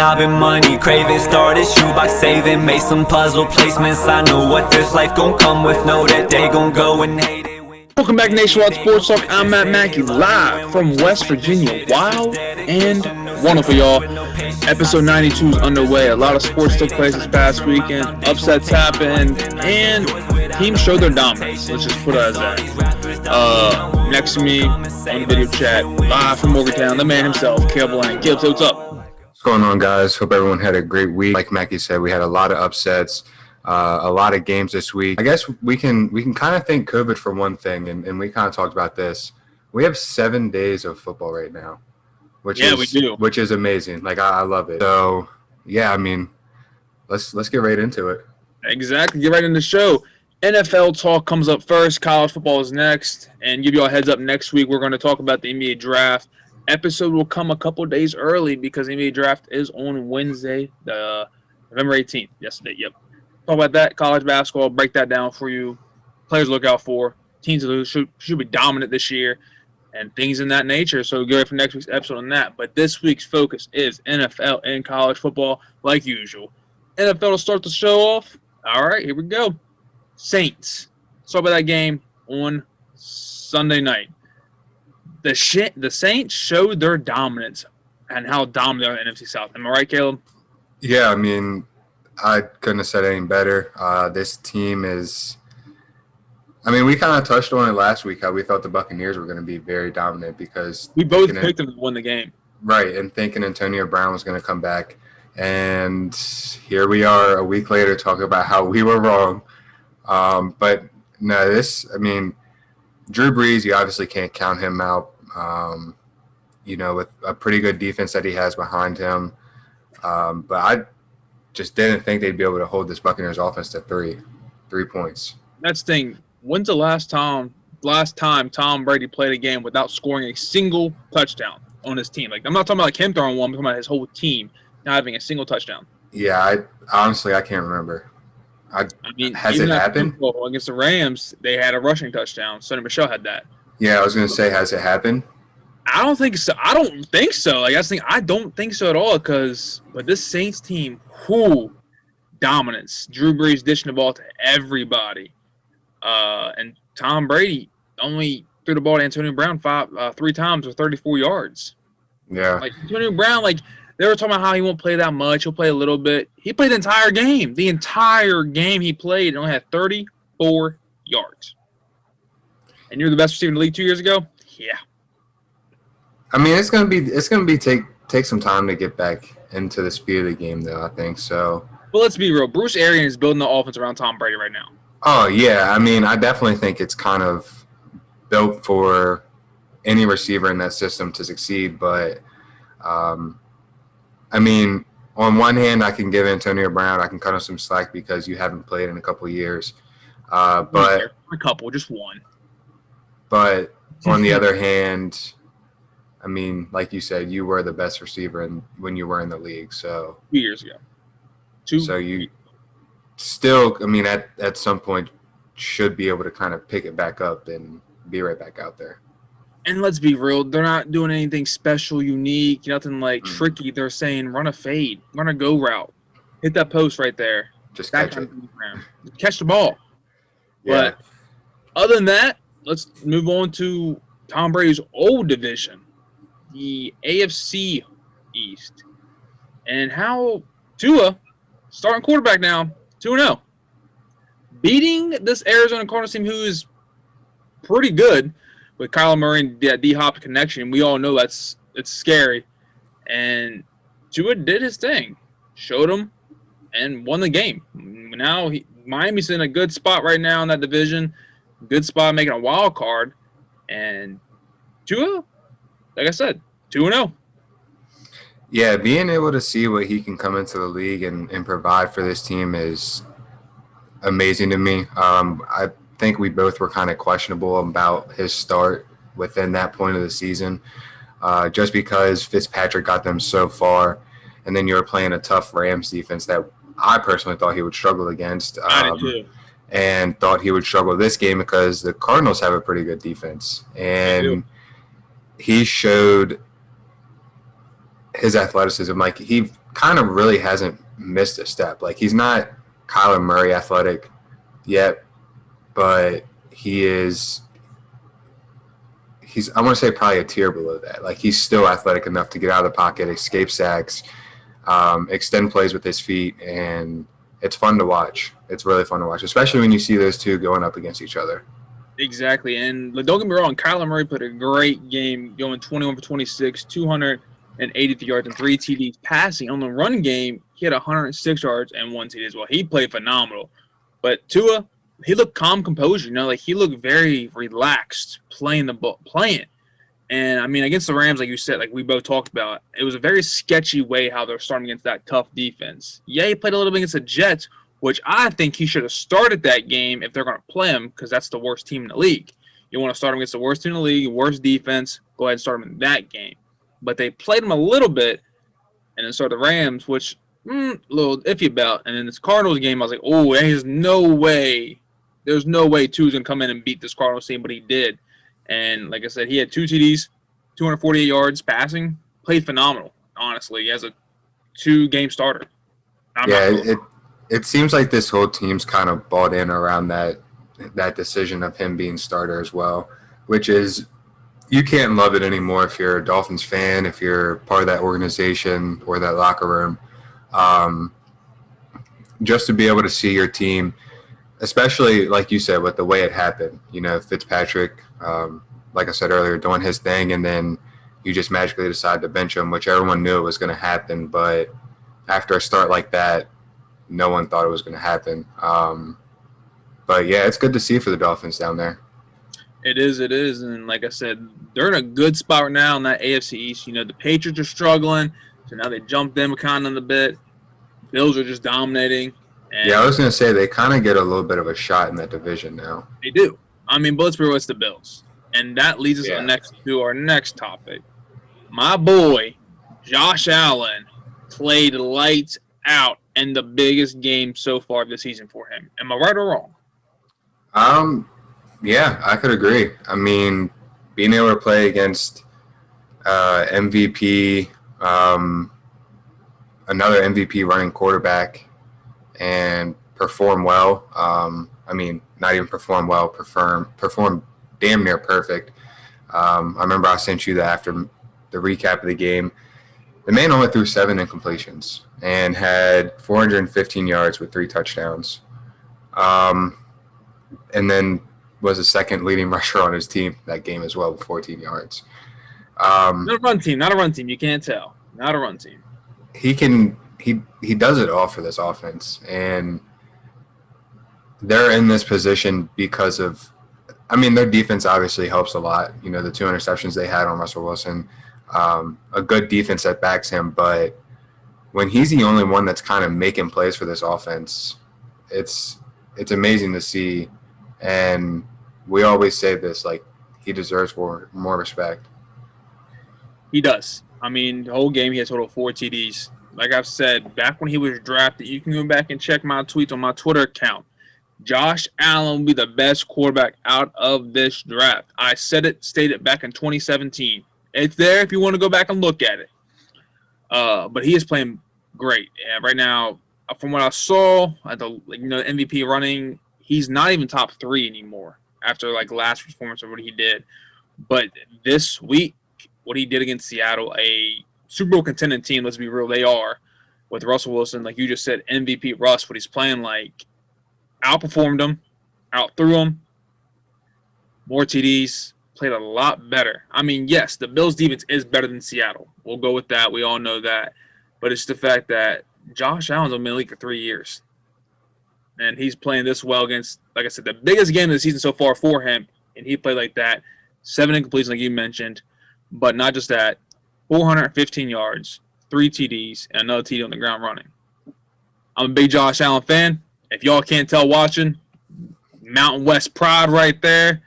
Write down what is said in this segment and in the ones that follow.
I've been money craving, started shoebox saving, made some puzzle placements. I know what this life gon' come with, know that they gon' go and hate it. Welcome back, Nationwide Sports Talk. I'm Matt Mackey, live from West Virginia. Wild and wonderful, y'all. Episode 92 is underway. A lot of sports took place this past weekend. Upsets happened, and teams showed their dominance. Let's just put it as that. Next to me on the video chat, live from Morgantown, the man himself, Caleb Lang. Caleb, what's up? What's going on, guys? Hope everyone had a great week. Like Mackie said, we had a lot of upsets, a lot of games this week. I guess we can kind of thank COVID for one thing, and we kind of talked about this. We have 7 days of football right now, which is amazing. Like I love it. So yeah, I mean, let's get right into it. Exactly, get right into the show. NFL talk comes up first. College football is next, and give you all a heads up. Next week we're going to talk about the NBA draft. Episode will come a couple days early because the NBA draft is on Wednesday, November 18th. Yesterday, yep. Talk about that, college basketball, break that down for you. Players to look out for. Teams that should be dominant this year, and things in that nature. So get ready for next week's episode on that. But this week's focus is NFL and college football, like usual. NFL to start the show off. All right, here we go. Saints. Let's talk about that game on Sunday night. The Saints showed their dominance and how dominant they are in the NFC South. Am I right, Caleb? Yeah, I mean, I couldn't have said anything better. This team is – I mean, we kind of touched on it last week, how we thought the Buccaneers were going to be very dominant because – we both picked them to win the game. Right, and thinking Antonio Brown was going to come back. And here we are a week later talking about how we were wrong. But, no, Drew Brees, you obviously can't count him out, with a pretty good defense that he has behind him. But I just didn't think they'd be able to hold this Buccaneers offense to three points. That's the thing. When's the last time Tom Brady played a game without scoring a single touchdown on his team? Like, I'm not talking about like him throwing one, I'm talking about his whole team not having a single touchdown. Yeah, I can't remember. Has it happened? Against the Rams, they had a rushing touchdown. Sonny Michel had that. Yeah, I was going to say, has it happened? I don't think so. Like, I don't think so at all but this Saints team, dominance. Drew Brees dishing the ball to everybody. And Tom Brady only threw the ball to Antonio Brown 3 times for 34 yards. Yeah. Like, Antonio Brown, they were talking about how he won't play that much. He'll play a little bit. He played the entire game. The entire game he played and only had 34 yards. And you're the best receiver in the league 2 years ago? Yeah. I mean, it's gonna be take some time to get back into the speed of the game, though. I think so. But let's be real. Bruce Arians is building the offense around Tom Brady right now. Oh yeah, I mean, I definitely think it's kind of built for any receiver in that system to succeed. But I mean, on one hand, I can give Antonio Brown, I can cut him some slack because you haven't played in a couple of years. But a couple, just one. But on the other hand, I mean, like you said, you were the best receiver when you were in the league. So 2 years ago. So you still, I mean, at some point should be able to kind of pick it back up and be right back out there. And let's be real, they're not doing anything special, unique, nothing like tricky. They're saying run a fade, run a go route, hit that post right there. Just catch it. Catch the ball. Yeah. But other than that, let's move on to Tom Brady's old division, the AFC East. And how Tua, starting quarterback now, 2-0. Beating this Arizona Cardinals team who is pretty good. With Kyler Murray and that D-Hop connection, we all know it's scary. And Tua did his thing, showed him, and won the game. Now Miami's in a good spot right now in that division, good spot making a wild card. And Tua, like I said, 2-0. Yeah, being able to see what he can come into the league and provide for this team is amazing to me. I think we both were kind of questionable about his start within that point of the season, just because Fitzpatrick got them so far, and then you were playing a tough Rams defense that I personally thought he would struggle against. I did too. and thought he would struggle this game because the Cardinals have a pretty good defense. And he showed his athleticism. Like, he kind of really hasn't missed a step. Like, he's not Kyler Murray athletic yet, but he's I want to say probably a tier below that. Like, he's still athletic enough to get out of the pocket, escape sacks, extend plays with his feet, and it's fun to watch. It's really fun to watch, especially when you see those two going up against each other. Exactly. And don't get me wrong, Kyler Murray put a great game going 21 for 26, 283 yards and 3 TDs passing. On the run game, he had 106 yards and 1 TD as well. He played phenomenal. But Tua, he looked calm, composure. Like, he looked very relaxed playing the ball, And, I mean, against the Rams, like you said, like we both talked about, it was a very sketchy way how they're starting against that tough defense. Yeah, he played a little bit against the Jets, which I think he should have started that game if they're going to play him, because that's the worst team in the league. You want to start him against the worst team in the league, worst defense, go ahead and start him in that game. But they played him a little bit, and then started the Rams, which a little iffy about. And then this Cardinals game, I was like, oh, there's no way Tua's going to come in and beat this Cardinals team, but he did. And like I said, he had 2 TDs, 248 yards passing, played phenomenal, honestly, as a 2-game starter. It seems like this whole team's kind of bought in around that decision of him being starter as well, which is, you can't love it anymore if you're a Dolphins fan, if you're part of that organization or that locker room. Just to be able to see your team, especially like you said, with the way it happened, Fitzpatrick, like I said earlier, doing his thing, and then you just magically decide to bench him, which everyone knew was going to happen. But after a start like that, no one thought it was going to happen. But yeah, it's good to see for the Dolphins down there. It is. And like I said, they're in a good spot right now in that AFC East. The Patriots are struggling, so now they jumped them kind of a bit. Bills are just dominating. And yeah, I was going to say they kind of get a little bit of a shot in that division now. They do. I mean, but let's be real, it's the Bills. And that leads us to our next topic. My boy, Josh Allen, played lights out in the biggest game so far this season for him. Am I right or wrong? Yeah, I could agree. I mean, being able to play against MVP, another MVP running quarterback, and perform well. I mean, not even perform well, perform damn near perfect. I remember I sent you that after the recap of the game. The man only threw 7 incompletions and had 415 yards with 3 touchdowns. And then was the second leading rusher on his team that game as well with 14 yards. Not a run team. You can't tell. Not a run team. He does it all for this offense, and they're in this position because of, I mean, their defense obviously helps a lot. The 2 interceptions they had on Russell Wilson, a good defense that backs him. But when he's the only one that's kind of making plays for this offense, it's amazing to see. And we always say this, like, he deserves more respect. He does. I mean, the whole game he had a total of 4 TDs. Like I've said, back when he was drafted, you can go back and check my tweets on my Twitter account. Josh Allen will be the best quarterback out of this draft. I stated back in 2017. It's there if you want to go back and look at it. But he is playing great. And right now, from what I saw at the MVP running, he's not even top 3 anymore after last performance of what he did. But this week, what he did against Seattle, a Super Bowl contending team, let's be real, they are, with Russell Wilson, like you just said, MVP Russ, what he's playing outperformed him, outthrew him, more TDs, played a lot better. I mean, yes, the Bills' defense is better than Seattle. We'll go with that. We all know that. But it's the fact that Josh Allen's been in the league for 3 years. And he's playing this well against, like I said, the biggest game of the season so far for him. And he played like that. 7 incompletions, like you mentioned. But not just that. 415 yards, 3 TDs, and another TD on the ground running. I'm a big Josh Allen fan. If y'all can't tell watching, Mountain West pride right there.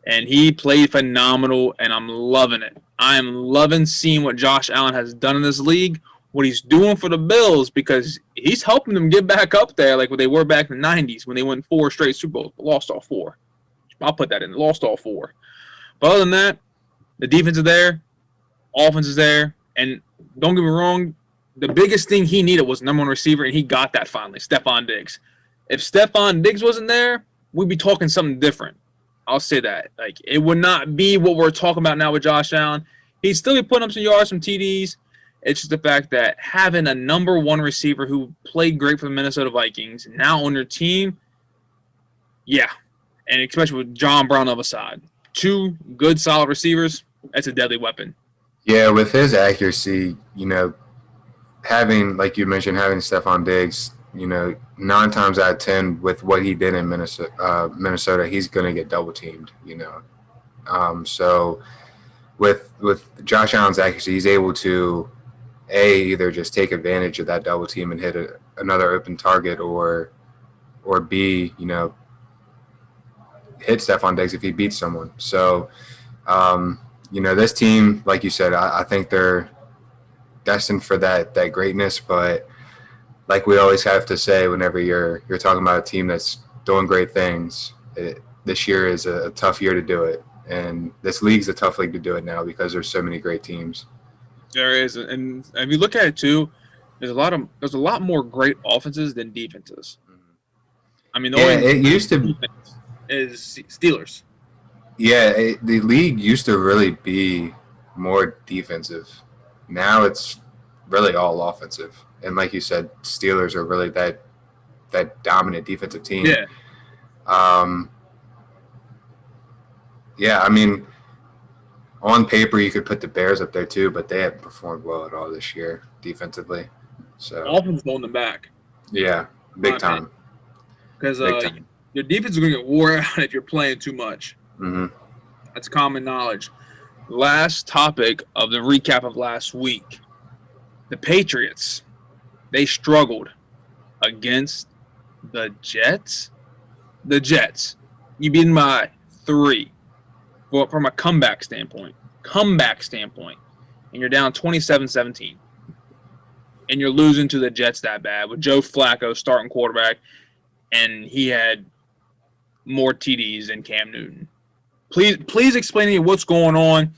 And he played phenomenal, and I'm loving it. I am loving seeing what Josh Allen has done in this league, what he's doing for the Bills, because he's helping them get back up there like what they were back in the 90s when they won 4 straight Super Bowls, but lost all 4. I'll put that in. Lost all 4. But other than that, the defense is there. Offense is there. And don't get me wrong, the biggest thing he needed was number one receiver, and he got that finally, Stephon Diggs. If Stephon Diggs wasn't there, we'd be talking something different. I'll say that. Like, it would not be what we're talking about now with Josh Allen. He'd still be putting up some yards, some TDs. It's just the fact that having a number one receiver who played great for the Minnesota Vikings now on your team, yeah, and especially with John Brown on the side. 2 good, solid receivers, that's a deadly weapon. Yeah, with his accuracy, having, like you mentioned, having Stephon Diggs, 9 times out of 10 with what he did in Minnesota, he's going to get double teamed, So with Josh Allen's accuracy, he's able to either just take advantage of that double team and hit another open target, or B, hit Stephon Diggs if he beats someone. So, this team, like you said, I think they're destined for that greatness. But like we always have to say, whenever you're talking about a team that's doing great things, this year is a tough year to do it, and this league's a tough league to do it now because there's so many great teams. There is, and if you look at it too, there's a lot more great offenses than defenses. I mean, it used to is Steelers. Yeah, the league used to really be more defensive. Now it's really all offensive, and like you said, Steelers are really that dominant defensive team. Yeah. I mean, on paper you could put the Bears up there too, but they haven't performed well at all this year defensively. So offense holding them back. Yeah, big time. Because your defense is going to get wore out if you're playing too much. Mm-hmm. That's common knowledge. Last topic of the recap of last week. The Patriots, they struggled against the Jets. The Jets. You beat them by 3. But from a comeback standpoint. And you're down 27-17. And you're losing to the Jets that bad with Joe Flacco starting quarterback. And he had more TDs than Cam Newton. Please explain to me what's going on.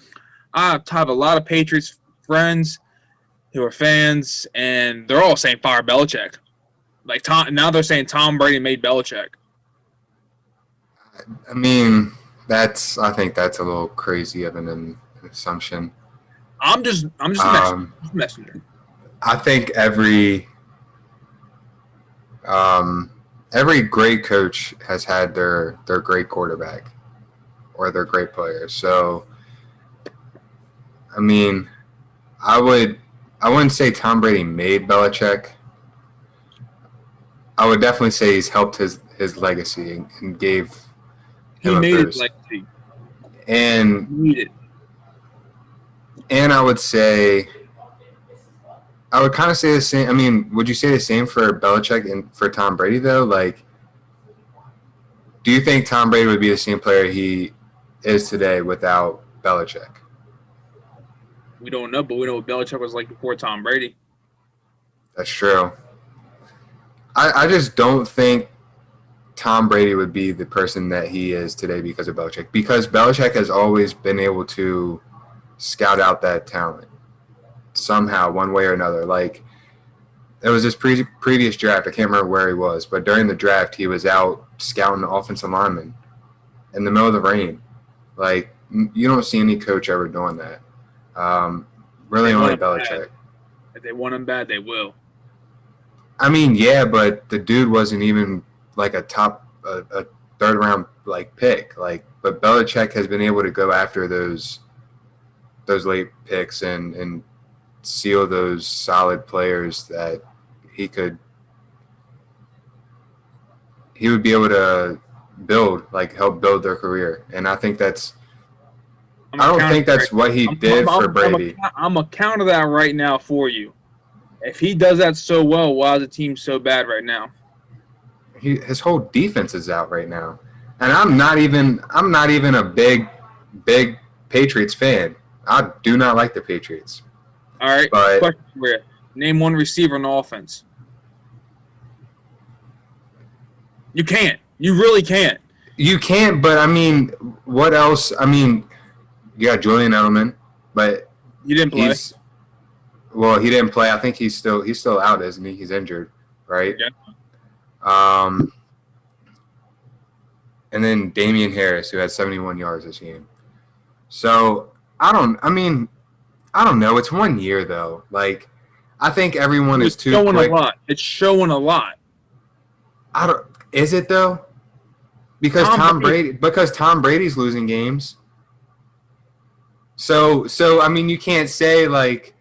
I have a lot of Patriots friends who are fans, and they're all saying fire Belichick. Now they're saying Tom Brady made Belichick. I mean, I think that's a little crazy of an assumption. I'm just a messenger. I think every great coach has had their great quarterback or their great players. So, I mean, I wouldn't say Tom Brady made Belichick. I would definitely say he's helped his legacy and gave him a boost. He made his legacy. And I would kind of say the same. I mean, would you say the same for Belichick and for Tom Brady, though? Like, do you think Tom Brady would be the same player he is today without Belichick? We don't know, but we know what Belichick was like before Tom Brady. That's true. I just don't think Tom Brady would be the person that he is today because of Belichick. Because Belichick has always been able to scout out that talent somehow, one way or another. Like, it was his previous draft. I can't remember where he was, but during the draft, he was out scouting the offensive linemen in the middle of the rain. Like, you don't see any coach ever doing that. Really only Belichick. If they want him bad, they will. I mean, yeah, but the dude wasn't even like a third round pick. But Belichick has been able to go after those late picks and seal those solid players that he would be able to help build their career. And I think I don't think that's what he did for Brady. I'm going to counter that right now for you. If he does that so well, why is the team so bad right now? His whole defense is out right now. And I'm not even a big Patriots fan. I do not like the Patriots. All right, question for you. Name one receiver on the offense. You can't. You really can't. You can't, but I mean, what else? I mean, you got Julian Edelman, but he didn't play. Well, he didn't play. I think he's still out, isn't he? He's injured, right? Yeah. And then Damian Harris, who had 71 yards this game. So I don't know. It's 1 year though. Like, I think everyone is too showing quick. a lot. It's showing a lot. Is it though? Because Tom Brady's losing games. So I mean, you can't say, oh,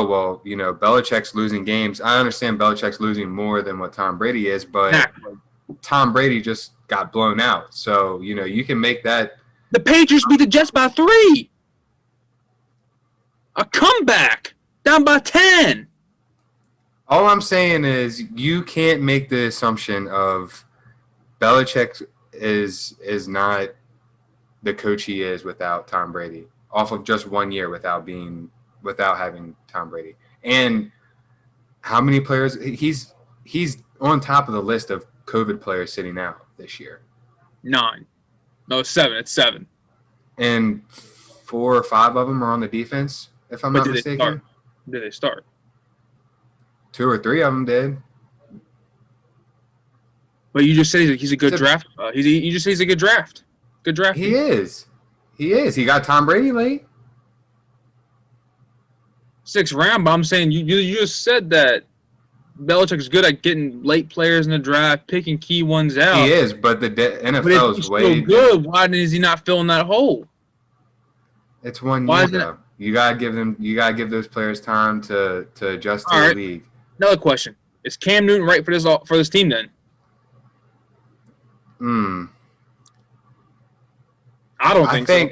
well, Belichick's losing games. I understand Belichick's losing more than what Tom Brady is, but Tom Brady just got blown out. So, you can make that. The Patriots beat the Jets by 3. A comeback. Down by 10. All I'm saying is you can't make the assumption of Belichick is not the coach he is without Tom Brady off of just 1 year without having Tom Brady. And how many players he's on top of the list of COVID players sitting out this year. 9. No, 7. It's 7. And 4 or 5 of them are on the defense, if I'm not mistaken. Did they start? 2 or 3 of them did. But you just said he's a good draft. You just say he's a good draft. Good draft. He is. He got Tom Brady late. 6th round, but I'm saying you just said that Belichick's good at getting late players in the draft, picking key ones out. He is, but the NFL is way so good. Why is he not filling that hole? It's 1 year though. You gotta give those players time to adjust to the league. Another question: is Cam Newton right for this team then? I don't think so.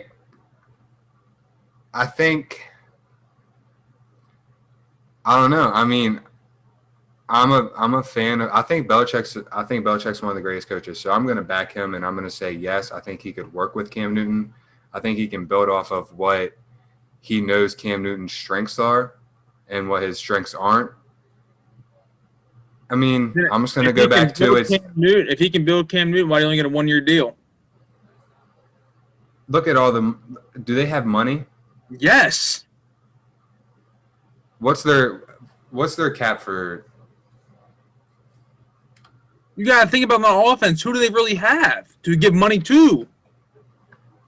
I don't know. I mean, I'm a fan of. I think Belichick's one of the greatest coaches. So I'm going to back him, and I'm going to say yes. I think he could work with Cam Newton. I think he can build off of what he knows Cam Newton's strengths are, and what his strengths aren't. I mean, I'm just going to go back to it. If he can build Cam Newton, why do you only get a 1 year deal? Look at all the. Do they have money? Yes. What's their cap for? You got to think about my offense. Who do they really have to give money to?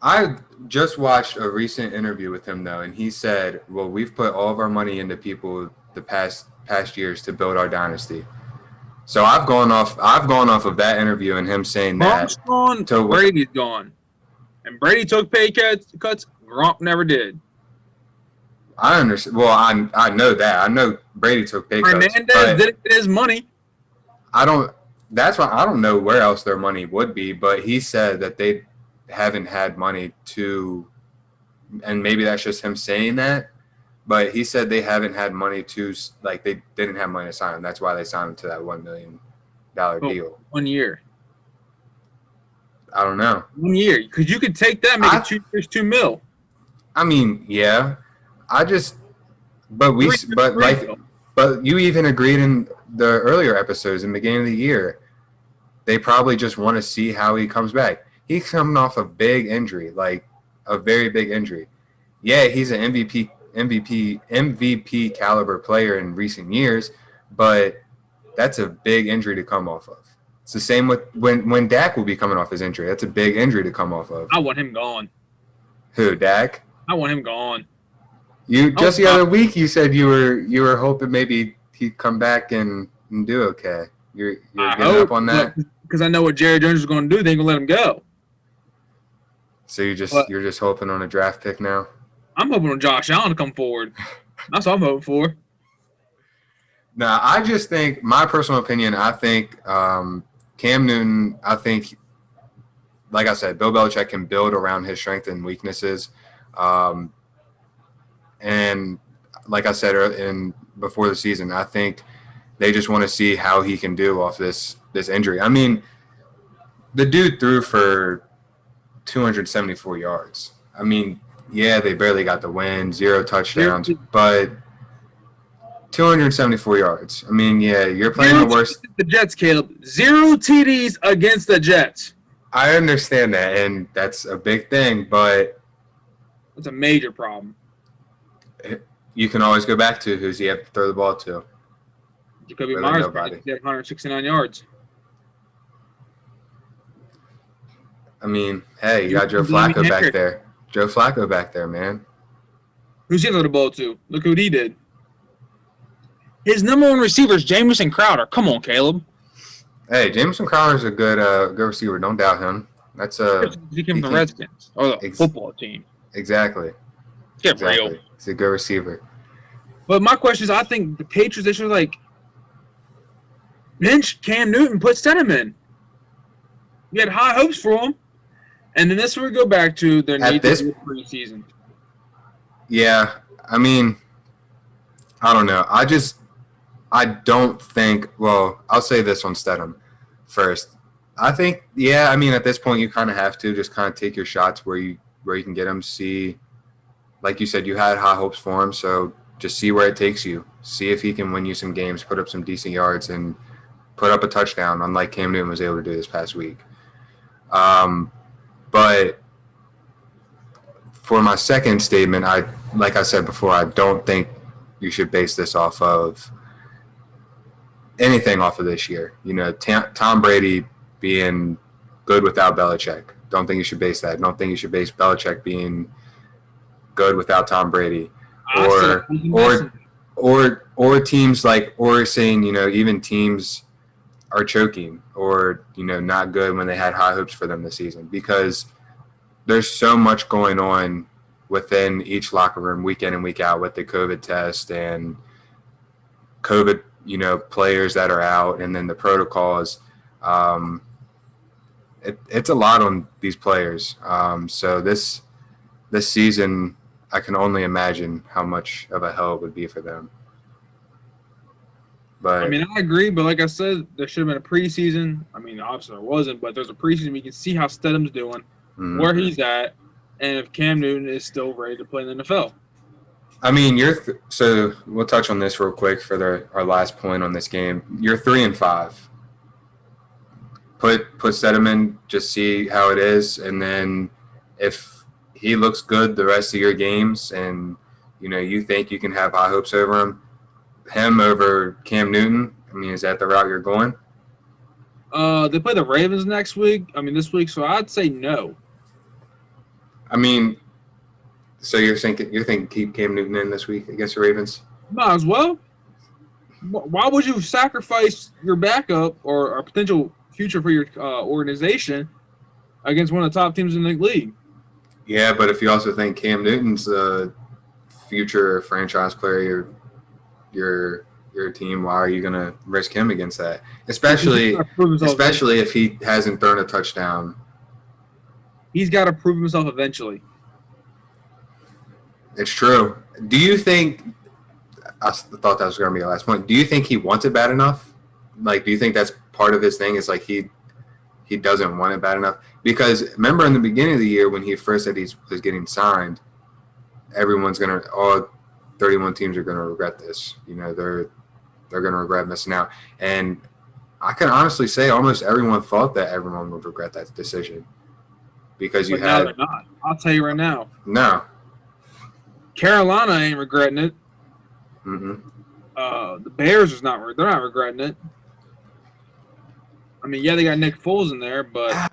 I just watched a recent interview with him though, and he said, "Well, we've put all of our money into people the past years to build our dynasty." So I've gone off of that interview and him saying that. Grump's gone, Brady's gone, and Brady took pay cuts. Grump never did. I understand. Well, I know that. I know Brady took pay cuts. Hernandez didn't get his money. That's why I don't know where else their money would be. But he said that they haven't had money to, and maybe that's just him saying that. But he said they haven't had money to, like, they didn't have money to sign him. That's why they signed him to that $1 million deal. 1 year. I don't know. 1 year. Because you could take that and make it 2 years, $2 million. I mean, yeah. But you even agreed in the earlier episodes in the beginning of the year. They probably just want to see how he comes back. He's coming off a big injury, like a very big injury. Yeah, he's an MVP caliber player in recent years, but that's a big injury to come off of. It's the same with when Dak will be coming off his injury. That's a big injury to come off of. I want him gone. Who, Dak? I want him gone. The other week you said you were hoping maybe he'd come back and do okay. You're giving up on that because I know what Jerry Jones is going to do. They ain't gonna let him go. So you're just hoping on a draft pick now. I'm hoping on Josh Allen to come forward. That's what I'm hoping for. Now, I just think, my personal opinion, I think Cam Newton, like I said, Bill Belichick can build around his strengths and weaknesses. And like I said before the season, I think they just want to see how he can do off this injury. I mean, the dude threw for 274 yards. I mean, yeah, they barely got the win, 0 touchdowns, but 274 yards. I mean, yeah, you're playing the worst. The Jets, Caleb. 0 TDs against the Jets. I understand that, and that's a big thing, but it's a major problem. you can always go back to who's he have to throw the ball to. Jacoby Really Myers nobody. he had 169 yards. I mean, hey, you got Joe Flacco back there. Joe Flacco back there, man. Who's he throw the ball to? Look what he did. His number one receiver is Jamison Crowder. Come on, Caleb. Hey, Jameson Crowder's a good receiver. Don't doubt him. That's He came from the Redskins or the football team. Exactly. Get real. He's a good receiver. But my question is, I think the Patriots, they should bench Cam Newton, put Stidham in. You had high hopes for him. And then this is where we go back to their need to do preseason. Yeah, I mean, I don't know. I don't think – well, I'll say this on Stidham first. I think, yeah, I mean, at this point you kind of have to just kind of take your shots where you can get him, see – like you said, you had high hopes for him, so just see where it takes you. See if he can win you some games, put up some decent yards, and put up a touchdown, unlike Cam Newton was able to do this past week. But for my second statement, like I said before, I don't think you should base this off of anything off of this year. You know, Tom Brady being good without Belichick. Don't think you should base that. Don't think you should base Belichick being good without Tom Brady. Or teams like, or saying, you know, even teams are choking or, you know, not good when they had high hopes for them this season, because there's so much going on within each locker room week in and week out with the COVID test and COVID, you know, players that are out, and then the protocols. It's a lot on these players. So this season, I can only imagine how much of a hell it would be for them. But I mean, I agree, but like I said, there should have been a preseason. I mean, obviously there wasn't, but there's a preseason. We can see how Stidham's doing, where he's at, and if Cam Newton is still ready to play in the NFL. I mean, so we'll touch on this real quick for our last point on this game. You're 3-5. Put Stidham in, just see how it is, and then if he looks good the rest of your games, and you know you think you can have high hopes over him over Cam Newton, I mean, is that the route you're going? They play the Ravens next week. I mean, this week, so I'd say no. I mean, so you're thinking keep Cam Newton in this week against the Ravens? Might as well. Why would you sacrifice your backup or a potential future for your organization against one of the top teams in the league? Yeah, but if you also think Cam Newton's a future franchise player, your team, why are you going to risk him against that? Especially if he hasn't thrown a touchdown. He's got to prove himself eventually. It's true. Do you think – I thought that was going to be the last point. Do you think he wants it bad enough? Like, do you think that's part of his thing is like he doesn't want it bad enough? Because remember in the beginning of the year when he first said he was getting signed, everyone's going to – all 31 teams are going to regret this. You know, they're going to regret missing out. And I can honestly say almost everyone thought that everyone would regret that decision. Because you now they're not. I'll tell you right now. No. Carolina ain't regretting it. Mm-hmm. The Bears they're not regretting it. I mean, yeah, they got Nick Foles in there, but I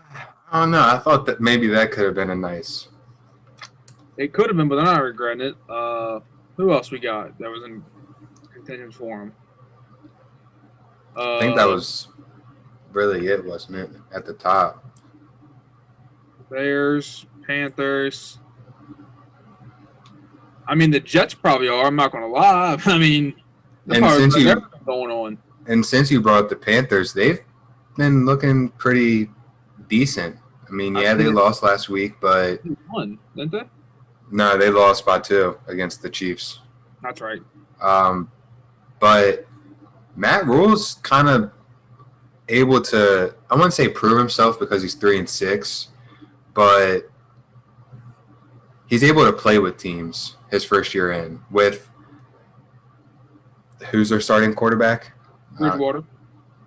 don't know. I thought that maybe that could have been a nice. It could have been, but they're not regretting it. Who else we got that was in contention for him? I think that was really it, wasn't it? At the top. Bears, Panthers. I mean, the Jets probably are. I'm not going to lie. I mean, and since going on. And since you brought up the Panthers, they've been looking pretty decent. I mean, yeah, they lost last week, but they won, didn't they? No, they lost by 2 against the Chiefs. That's right. But Matt Rule's kind of able to, I wouldn't say prove himself because he's 3-6, but he's able to play with teams his first year in with who's their starting quarterback? Bridgewater.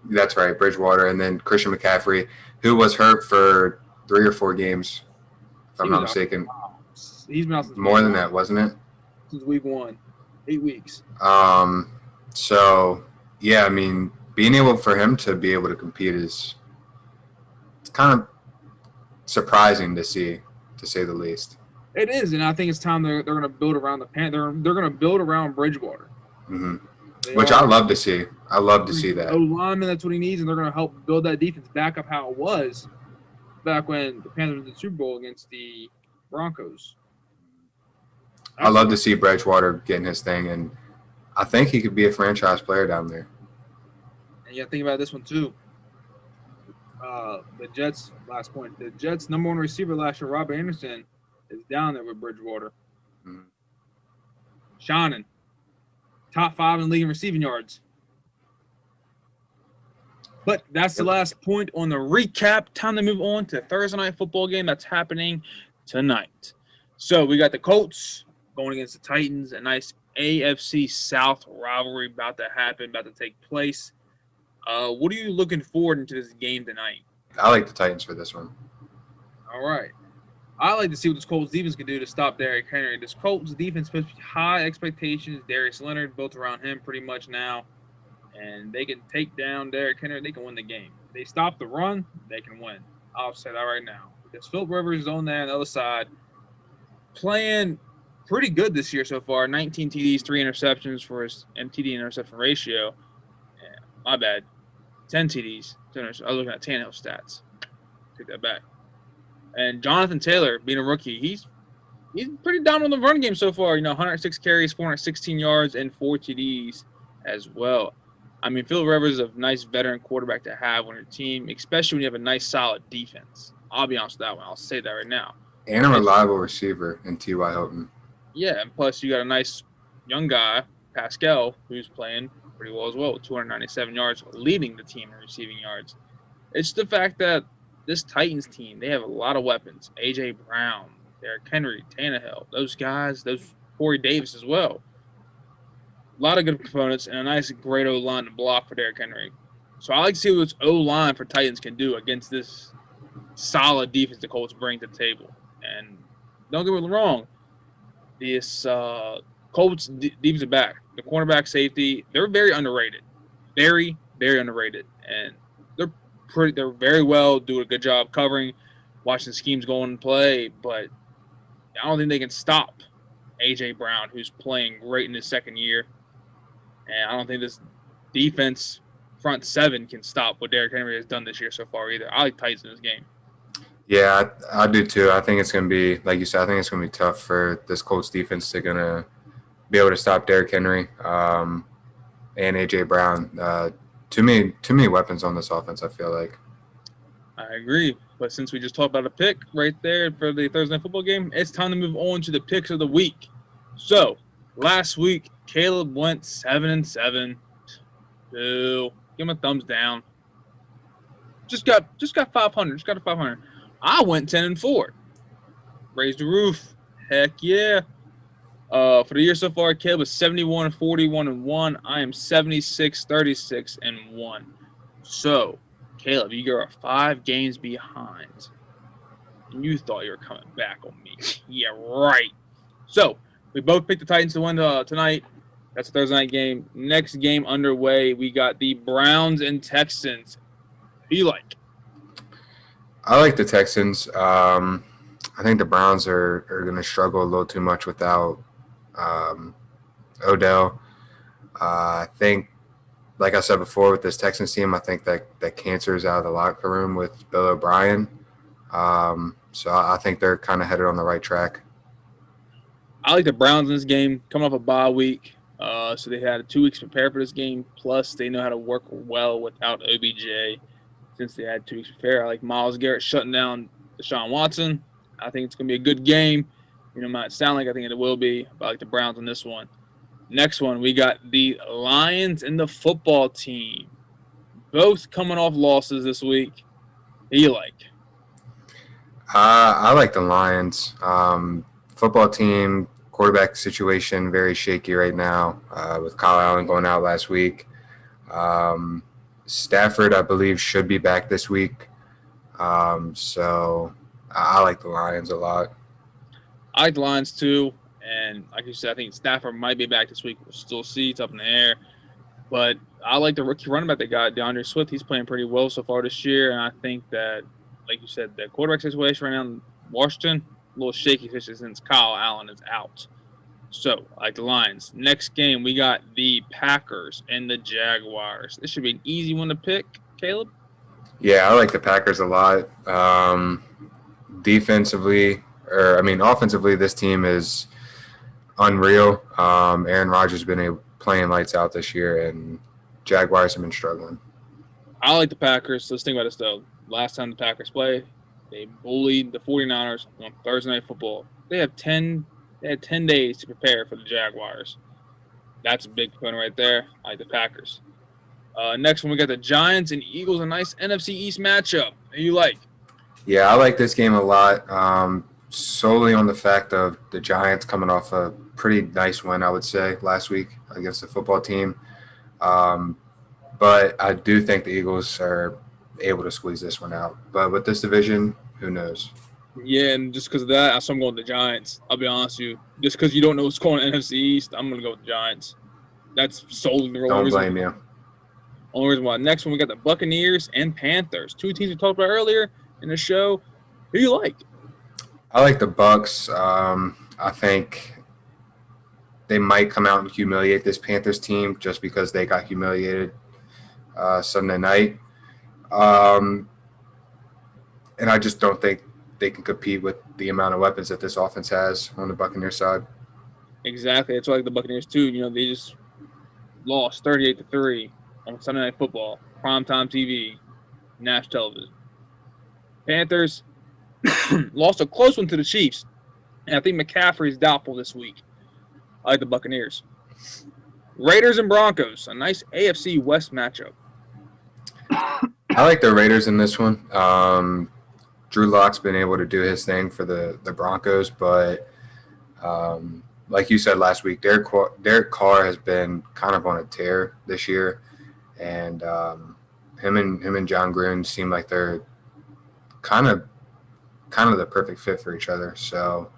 That's right, Bridgewater, and then Christian McCaffrey, who was hurt for 3 or 4 games, if I'm not mistaken. He's been out since more than that, wasn't it? Since week 1. 8 weeks. So yeah, I mean, being able for him to be able to compete is it's kind of surprising to see, to say the least. It is, and I think it's time they're going to build around the Panthers. They're going to build around Bridgewater. Hmm. They Which are. I love to see. I love to see that. O-lineman, that's what he needs, and they're going to help build that defense back up how it was back when the Panthers did the Super Bowl against the Broncos. I love to see Bridgewater getting his thing, and I think he could be a franchise player down there. And you got to think about this one too. The Jets, last point. The Jets' number one receiver last year, Robert Anderson, is down there with Bridgewater. Mhm. Shannon, top 5 in the league in receiving yards. But that's the last point on the recap. Time to move on to the Thursday night football game that's happening tonight. So we got the Colts going against the Titans. A nice AFC South rivalry about to happen, about to take place. What are you looking forward into this game tonight? I like the Titans for this one. All right. I like to see what this Colts defense can do to stop Derrick Henry. This Colts defense puts high expectations. Darius Leonard built around him pretty much now. And they can take down Derrick Henry. They can win the game. If they stop the run, they can win. I'll say that right now. Because Philip Rivers is on there on the other side, playing pretty good this year so far. 19 TDs, 3 interceptions for his MTD interception ratio. Yeah, my bad. 10 TDs. I was looking at Tannehill stats. Take that back. And Jonathan Taylor, being a rookie, he's pretty down on the run game so far. 106 carries, 416 yards, and 4 TDs as well. I mean, Phil Rivers is a nice veteran quarterback to have on your team, especially when you have a nice, solid defense. I'll be honest with that one. I'll say that right now. And a reliable receiver in T.Y. Hilton. Yeah, and plus you got a nice young guy, Pascal, who's playing pretty well as well, with 297 yards, leading the team in receiving yards. It's the fact that this Titans team, they have a lot of weapons. A.J. Brown, Derrick Henry, Tannehill, those guys, those Corey Davis as well. A lot of good components and a nice, great O-line to block for Derrick Henry. So I like to see what this O-line for Titans can do against this solid defense the Colts bring to the table. And don't get me wrong, this Colts defensive back, the cornerback safety, they're very underrated. Very, very underrated. And they're very well, do a good job covering, watching schemes go in play, but I don't think they can stop A.J. Brown, who's playing great in his second year. And I don't think this defense front seven can stop what Derrick Henry has done this year so far either. I like Titans in this game. Yeah, I do too. I think it's going to be, like you said, I think it's going to be tough for this Colts defense to going to be able to stop Derrick Henry and A.J. Brown. Too many weapons on this offense, I feel like. I agree. But since we just talked about a pick right there for the Thursday night football game, it's time to move on to the picks of the week. So, last week, Caleb went 7-7. Boo. Give him a thumbs down. Just got 500. Just got a 500. I went 10-4. Raised the roof. Heck yeah. For the year so far, Caleb is 71-41-1. I am 76-36-1. So, Caleb, you are 5 games behind. And you thought you were coming back on me. Yeah, right. So, we both picked the Titans to win tonight. That's a Thursday night game. Next game underway, we got the Browns and Texans. Who you like? I like the Texans. I think the Browns are going to struggle a little too much without Odell. I think, like I said before, with this Texans team, I think that cancer is out of the locker room with Bill O'Brien. So I think they're kind of headed on the right track. I like the Browns in this game, coming off a bye week. So they had 2 weeks prepared for this game. Plus, they know how to work well without OBJ since they had 2 weeks prepared. I like Myles Garrett shutting down Deshaun Watson. I think it's going to be a good game. It might sound like I think it will be, but I like the Browns on this one. Next one, we got the Lions and the football team. Both coming off losses this week. Who you like? I like the Lions. Football team, quarterback situation, very shaky right now with Kyle Allen going out last week. Stafford, I believe, should be back this week. So I like the Lions a lot. I like the Lions too, And like you said, I think Stafford might be back this week. We'll still see. It's up in the air. But I like the rookie running back they got, DeAndre Swift. He's playing pretty well so far this year. And I think that, like you said, the quarterback situation right now in Washington, a little shaky, especially since Kyle Allen is out. So, I like the Lions. Next game, we got the Packers and the Jaguars. This should be an easy one to pick, Caleb. Yeah, I like the Packers a lot. Offensively, this team is unreal. Aaron Rodgers has been playing lights out this year, and Jaguars have been struggling. I like the Packers. Let's think about this, though. Last time the Packers played, they bullied the 49ers on Thursday Night Football. They had 10 days to prepare for the Jaguars. That's a big point right there. I like the Packers. Next one, we got the Giants and Eagles, a nice NFC East matchup. Who you like? Yeah, I like this game a lot, solely on the fact of the Giants coming off a pretty nice win, I would say, last week against the football team. But I do think the Eagles are able to squeeze this one out. But with this division, who knows? Yeah, and just because of that, I'm going with the Giants. I'll be honest with you. Just because you don't know what's going on in NFC East, I'm going to go with the Giants. That's solely the Don't blame you. Only reason why. Next one, we got the Buccaneers and Panthers. Two teams we talked about earlier in the show. Who you like? I like the Bucks. I think they might come out and humiliate this Panthers team just because they got humiliated Sunday night. And I just don't think they can compete with the amount of weapons that this offense has on the Buccaneers side. Exactly. It's like the Buccaneers, too. You know, they just lost 38-3 on Sunday Night Football, primetime TV, national television. Panthers lost a close one to the Chiefs. And I think McCaffrey is doubtful this week. I like the Buccaneers. Raiders and Broncos, a nice AFC West matchup. I like the Raiders in this one. Drew Lock's been able to do his thing for the Broncos, but like you said last week, Derek Carr has been kind of on a tear this year, and him and John Gruden seem like they're kind of the perfect fit for each other. So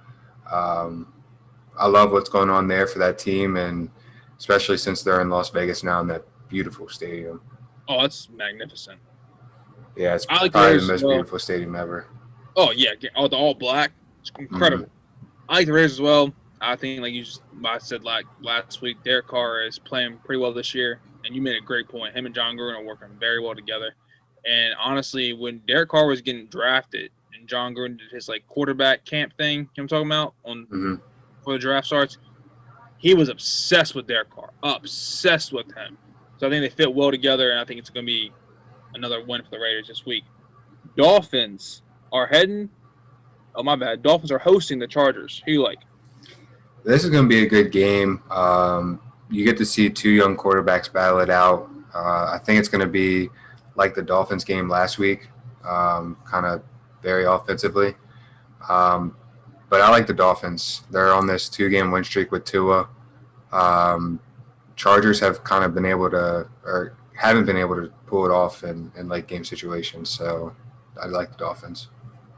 I love what's going on there for that team, and especially since they're in Las Vegas now in that beautiful stadium. Oh, that's magnificent. Yeah, it's like probably the the most beautiful stadium ever. Oh, yeah. Oh, the all black. It's incredible. I like the Raiders as well. I think, like I said last week, Derek Carr is playing pretty well this year, and you made a great point. Him and John Gruden are working very well together. And honestly, when Derek Carr was getting drafted and John Gruden did his quarterback camp thing, you know what I'm talking about, before the draft starts, he was obsessed with Derek Carr, obsessed with him. So I think they fit well together, and I think it's going to be another win for the Raiders this week. Dolphins are Dolphins are hosting the Chargers. Who you like? This is going to be a good game. You get to see two young quarterbacks battle it out. I think it's going to be like the Dolphins game last week, kind of very offensively. But I like the Dolphins. They're on this 2-game win streak with Tua. Chargers have kind of been able to, or haven't been able to pull it off in late game situations. So I like the Dolphins.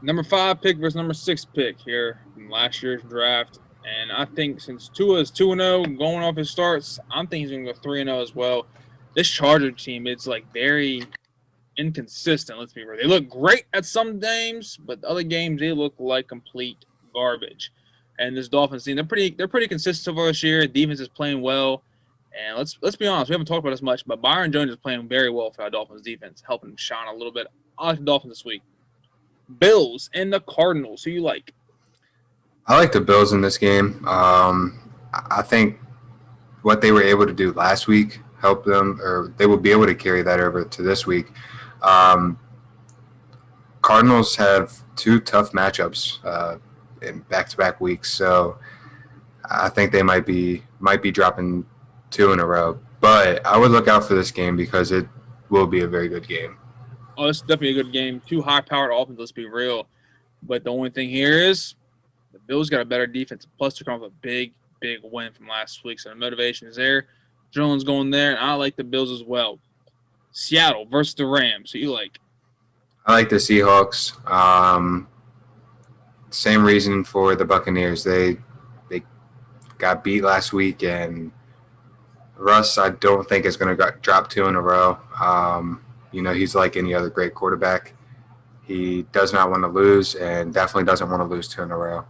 Number 5 pick versus number 6 pick here in last year's draft. And I think since Tua is 2-0 going off his starts, I'm thinking he's going to go 3-0 as well. This Charger team, it's very inconsistent, let's be real. They look great at some games, but other games they look like complete garbage. And this Dolphins team, they're pretty consistent so far this year. Defense is playing well. And let's be honest, we haven't talked about this much, but Byron Jones is playing very well for our Dolphins defense, helping them shine a little bit. I like the Dolphins this week. Bills and the Cardinals. Who you like? I like the Bills in this game. I think what they were able to do last week helped them, or they will be able to carry that over to this week. Cardinals have 2 tough matchups in back-to-back weeks, so I think they might be dropping 2 in a row. But I would look out for this game because it will be a very good game. Oh, it's definitely a good game. 2 high-powered offenses, let's be real. But the only thing here is the Bills got a better defense. Plus, they're coming off a big win from last week. So the motivation is there. Jones going there, and I like the Bills as well. Seattle versus the Rams. Who you like? I like the Seahawks. Same reason for the Buccaneers. They got beat last week, and Russ, I don't think is going to drop 2 in a row. He's like any other great quarterback. He does not want to lose, and definitely doesn't want to lose 2 in a row.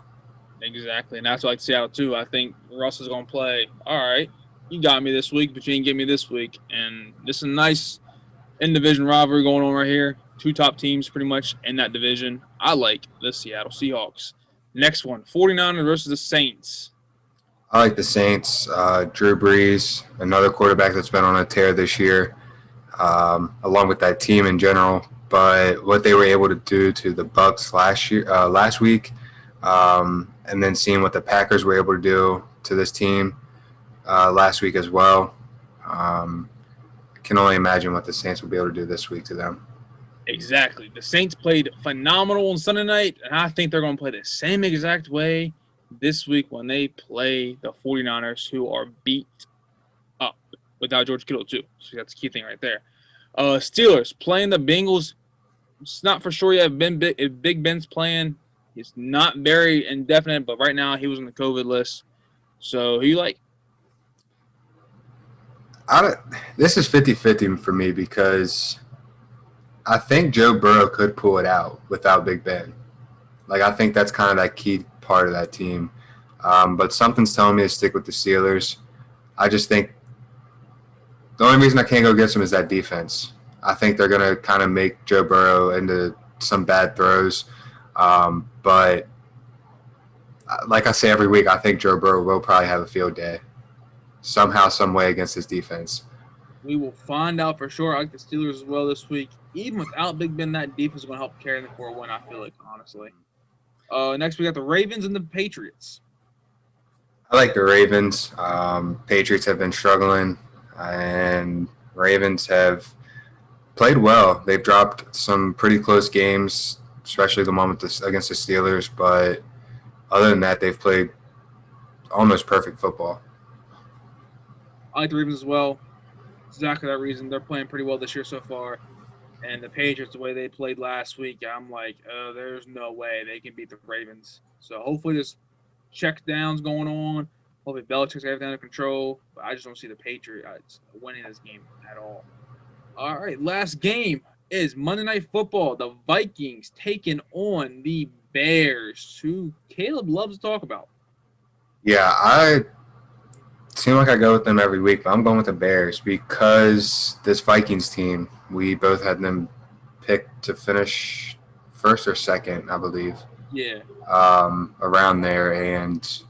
Exactly, and that's like Seattle too. I think Russ is going to play. All right, you got me this week, but you didn't get me this week, and this is a nice in-division rivalry going on right here. 2 top teams pretty much in that division. I like the Seattle Seahawks. Next one, 49ers versus the Saints. I like the Saints. Drew Brees, another quarterback that's been on a tear this year, along with that team in general. But what they were able to do to the Bucs last week, and then seeing what the Packers were able to do to this team last week as well, I can only imagine what the Saints will be able to do this week to them. Exactly. The Saints played phenomenal on Sunday night, and I think they're going to play the same exact way this week when they play the 49ers, who are beat up without George Kittle too. So that's the key thing right there. Steelers playing the Bengals. It's not for sure yet if Big Ben's playing. He's not very indefinite, but right now he was on the COVID list. So who you like? This is 50-50 for me because I think Joe Burrow could pull it out without Big Ben. Like, I think that's kind of that key part of that team. But something's telling me to stick with the Steelers. I just think the only reason I can't go against them is that defense. I think they're going to kind of make Joe Burrow into some bad throws. But like I say every week, I think Joe Burrow will probably have a field day somehow, some way against his defense. We will find out for sure. I like the Steelers as well this week. Even without Big Ben, that defense is going to help carry them for a win, I feel like, honestly. Next, we got the Ravens and the Patriots. I like the Ravens. Patriots have been struggling, and Ravens have played well. They've dropped some pretty close games, especially the one against the Steelers. But other than that, they've played almost perfect football. I like the Ravens as well. Exactly that reason. They're playing pretty well this year so far. And the Patriots, the way they played last week, I'm like, there's no way they can beat the Ravens. So hopefully this check down's going on. Hopefully Belichick's got everything under control. But I just don't see the Patriots winning this game at all. All right, last game is Monday Night Football. The Vikings taking on the Bears, who Caleb loves to talk about. Yeah, I seem like I go with them every week, but I'm going with the Bears because this Vikings team, we both had them picked to finish first or second, I believe. Yeah. Around there, and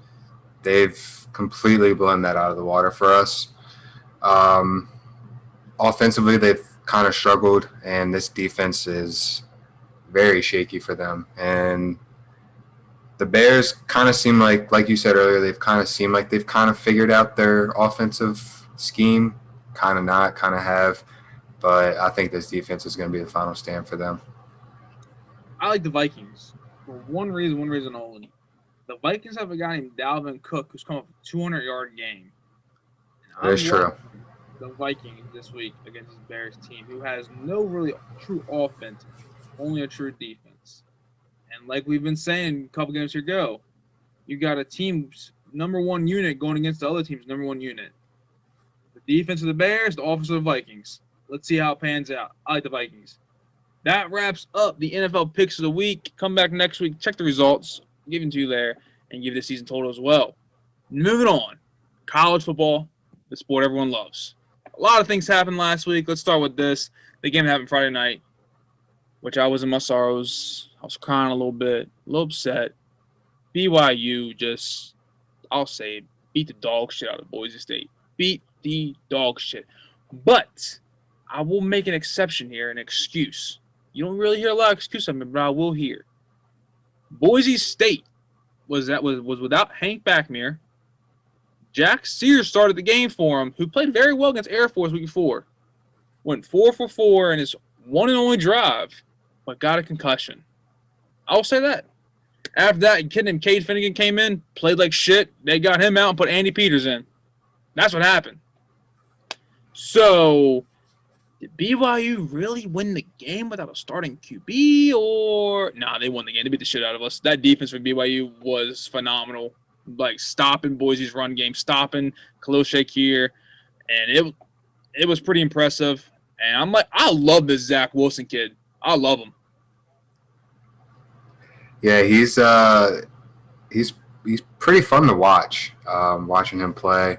they've completely blown that out of the water for us. Offensively, they've kind of struggled, and this defense is very shaky for them. And the Bears kind of seem like you said earlier, they've kind of figured out their offensive scheme. Kind of not, kind of have. But I think this defense is going to be the final stand for them. I like the Vikings for one reason only. The Vikings have a guy named Dalvin Cook who's come up with a 200-yard game. That's true. The Vikings this week against this Bears team who has no really true offense, only a true defense. And like we've been saying a couple games ago, you got a team's number one unit going against the other team's number one unit. The defense of the Bears, the offense of the Vikings. Let's see how it pans out. I like the Vikings. That wraps up the NFL picks of the week. Come back next week, check the results, give them to you there, and give the season total as well. Moving on, college football, the sport everyone loves. A lot of things happened last week. Let's start with this. The game happened Friday night, which I was in my sorrows. I was crying a little bit, a little upset. BYU just, I'll say, beat the dog shit out of Boise State. Beat the dog shit. But I will make an exception here, an excuse. You don't really hear a lot of excuses from me, but I will hear. Boise State was without Hank Backmere. Jack Sears started the game for him, who played very well against Air Force week before. Went 4 for 4 in his one and only drive, but got a concussion. I'll say that. After that, a kid named Cade Finnegan came in, played like shit. They got him out and put Andy Peters in. That's what happened. So, did BYU really win the game without a starting QB? Or nah, they won the game. They beat the shit out of us. That defense for BYU was phenomenal. like stopping Boise's run game, stopping Khalil Shakir, and it was pretty impressive. And I'm like, I love this Zach Wilson kid. I love him. Yeah, he's pretty fun to watch. Watching him play,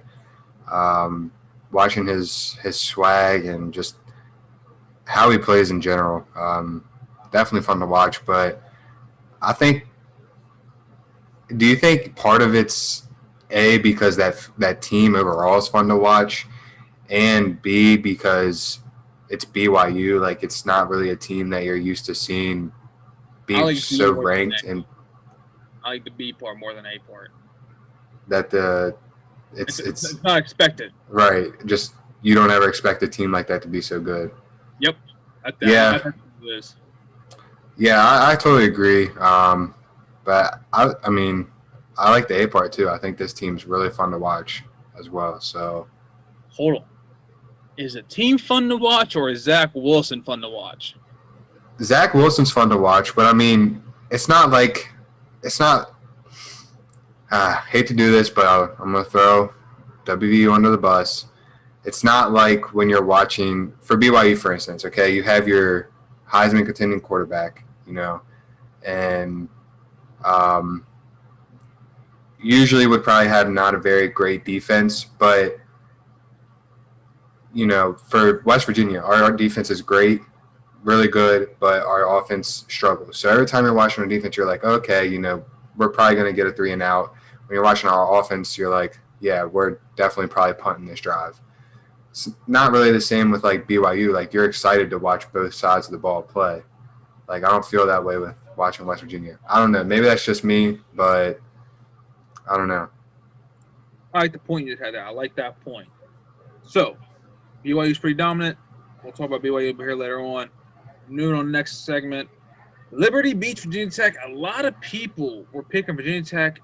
watching his swag and just how he plays in general. Definitely fun to watch. But I think, do you think part of it's A, because that team overall is fun to watch, and B, because it's BYU, like it's not really a team that you're used to seeing be like so B ranked, and I like the B part more than A part. that it's not expected. Right. Just you don't ever expect a team like that to be so good. Yep. Yeah. That's what it is. Yeah, I totally agree. But I mean, I like the A part too. I think this team's really fun to watch as well. So Hold on. Is the team fun to watch or is Zach Wilson fun to watch? Zach Wilson's fun to watch, but I mean, it's not. Hate to do this, but I'm gonna throw WVU under the bus. It's not like when you're watching for BYU, for instance. Okay, you have your Heisman contending quarterback, and usually would probably have not a very great defense, but for West Virginia, our defense is great, really good, but our offense struggles. So every time you're watching our defense, you're like, okay, we're probably going to get a 3 and out. When you're watching our offense, you're like, yeah, we're definitely probably punting this drive. It's not really the same with like BYU. Like you're excited to watch both sides of the ball play. Like I don't feel that way with watching West Virginia. I don't know. Maybe that's just me, but I don't know. I like the point you just had there. I like that point. So, BYU's pretty dominant. We'll talk about BYU here later on. Noon on the next segment. Liberty beats Virginia Tech. A lot of people were picking Virginia Tech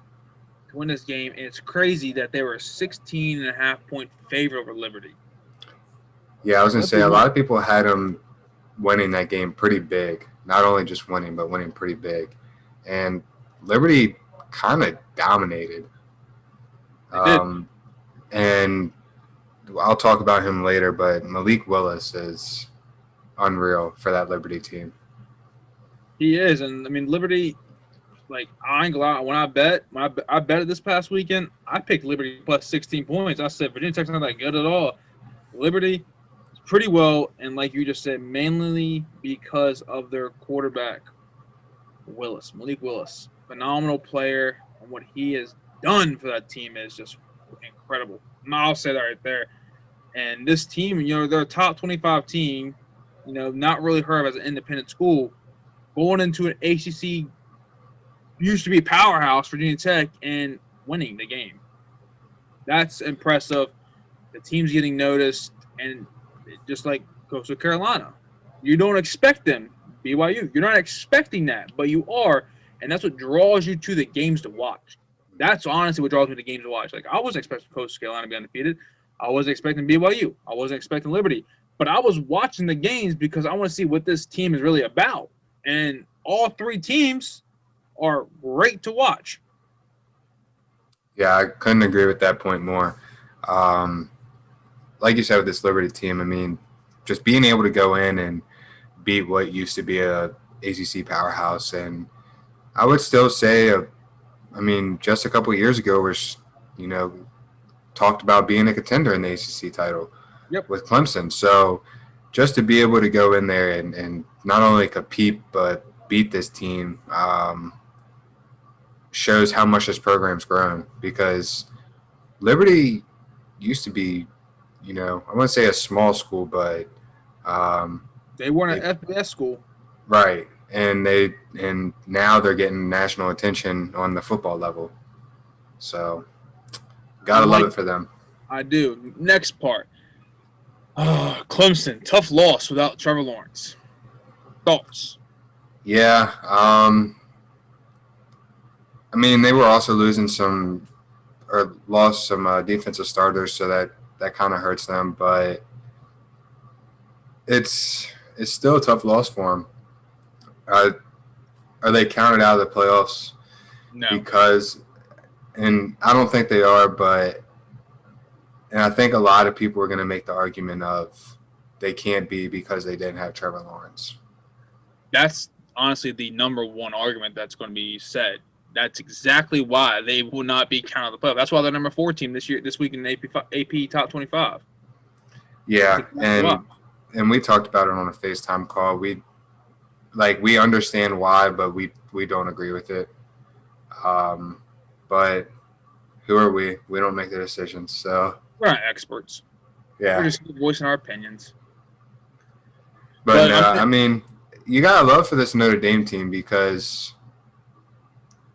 to win this game, and it's crazy that they were a 16.5-point favorite over Liberty. Yeah, I was going to say a lot of people had them winning that game pretty big. Not only just winning, but winning pretty big. And Liberty kind of dominated. And I'll talk about him later, but Malik Willis is unreal for that Liberty team. He is, and I mean Liberty. Like I ain't gonna lie, when I bet it this past weekend, I picked Liberty plus 16 points. I said Virginia Tech's not that good at all. Liberty is pretty well, and like you just said, mainly because of their quarterback, Malik Willis, phenomenal player, and what he has done for that team is just incredible. I'll say that right there. And this team, they're a top 25 team, not really heard of as an independent school, going into an ACC, used to be a powerhouse, Virginia Tech, and winning the game. That's impressive. The team's getting noticed, and just like Coastal Carolina, you don't expect them, BYU. You're not expecting that, but you are, and that's what draws you to the games to watch. That's honestly what draws me to games to watch. Like, I wasn't expecting Coastal Carolina to be undefeated. I wasn't expecting BYU. I wasn't expecting Liberty. But I was watching the games because I want to see what this team is really about. And all three teams are great to watch. Yeah, I couldn't agree with that point more. Like you said with this Liberty team, I mean, just being able to go in and beat what used to be a ACC powerhouse. And I would still say, just a couple of years ago, we're, talked about being a contender in the ACC title with Clemson. So just to be able to go in there and not only compete but beat this team shows how much this program's grown, because Liberty used to be, I wouldn't say a small school, but they weren't an FBS school. Right. And now they're getting national attention on the football level. So gotta love it for them. I do. Next part. Clemson, tough loss without Trevor Lawrence. Thoughts? Yeah. They were also losing lost some defensive starters, so that kind of hurts them. But it's still a tough loss for them. Are they counted out of the playoffs? No. Because and I don't think they are, and I think a lot of people are going to make the argument of they can't be because they didn't have Trevor Lawrence. That's honestly the number one argument that's going to be said. That's exactly why they will not be counted the playoff. That's why they're number 4 team this week in the AP Top 25. Yeah, and we talked about it on a FaceTime call. We understand why, but we don't agree with it. But who are we? We don't make the decisions, so we're not experts. Yeah, we're just voicing our opinions. But I mean, you gotta love for this Notre Dame team because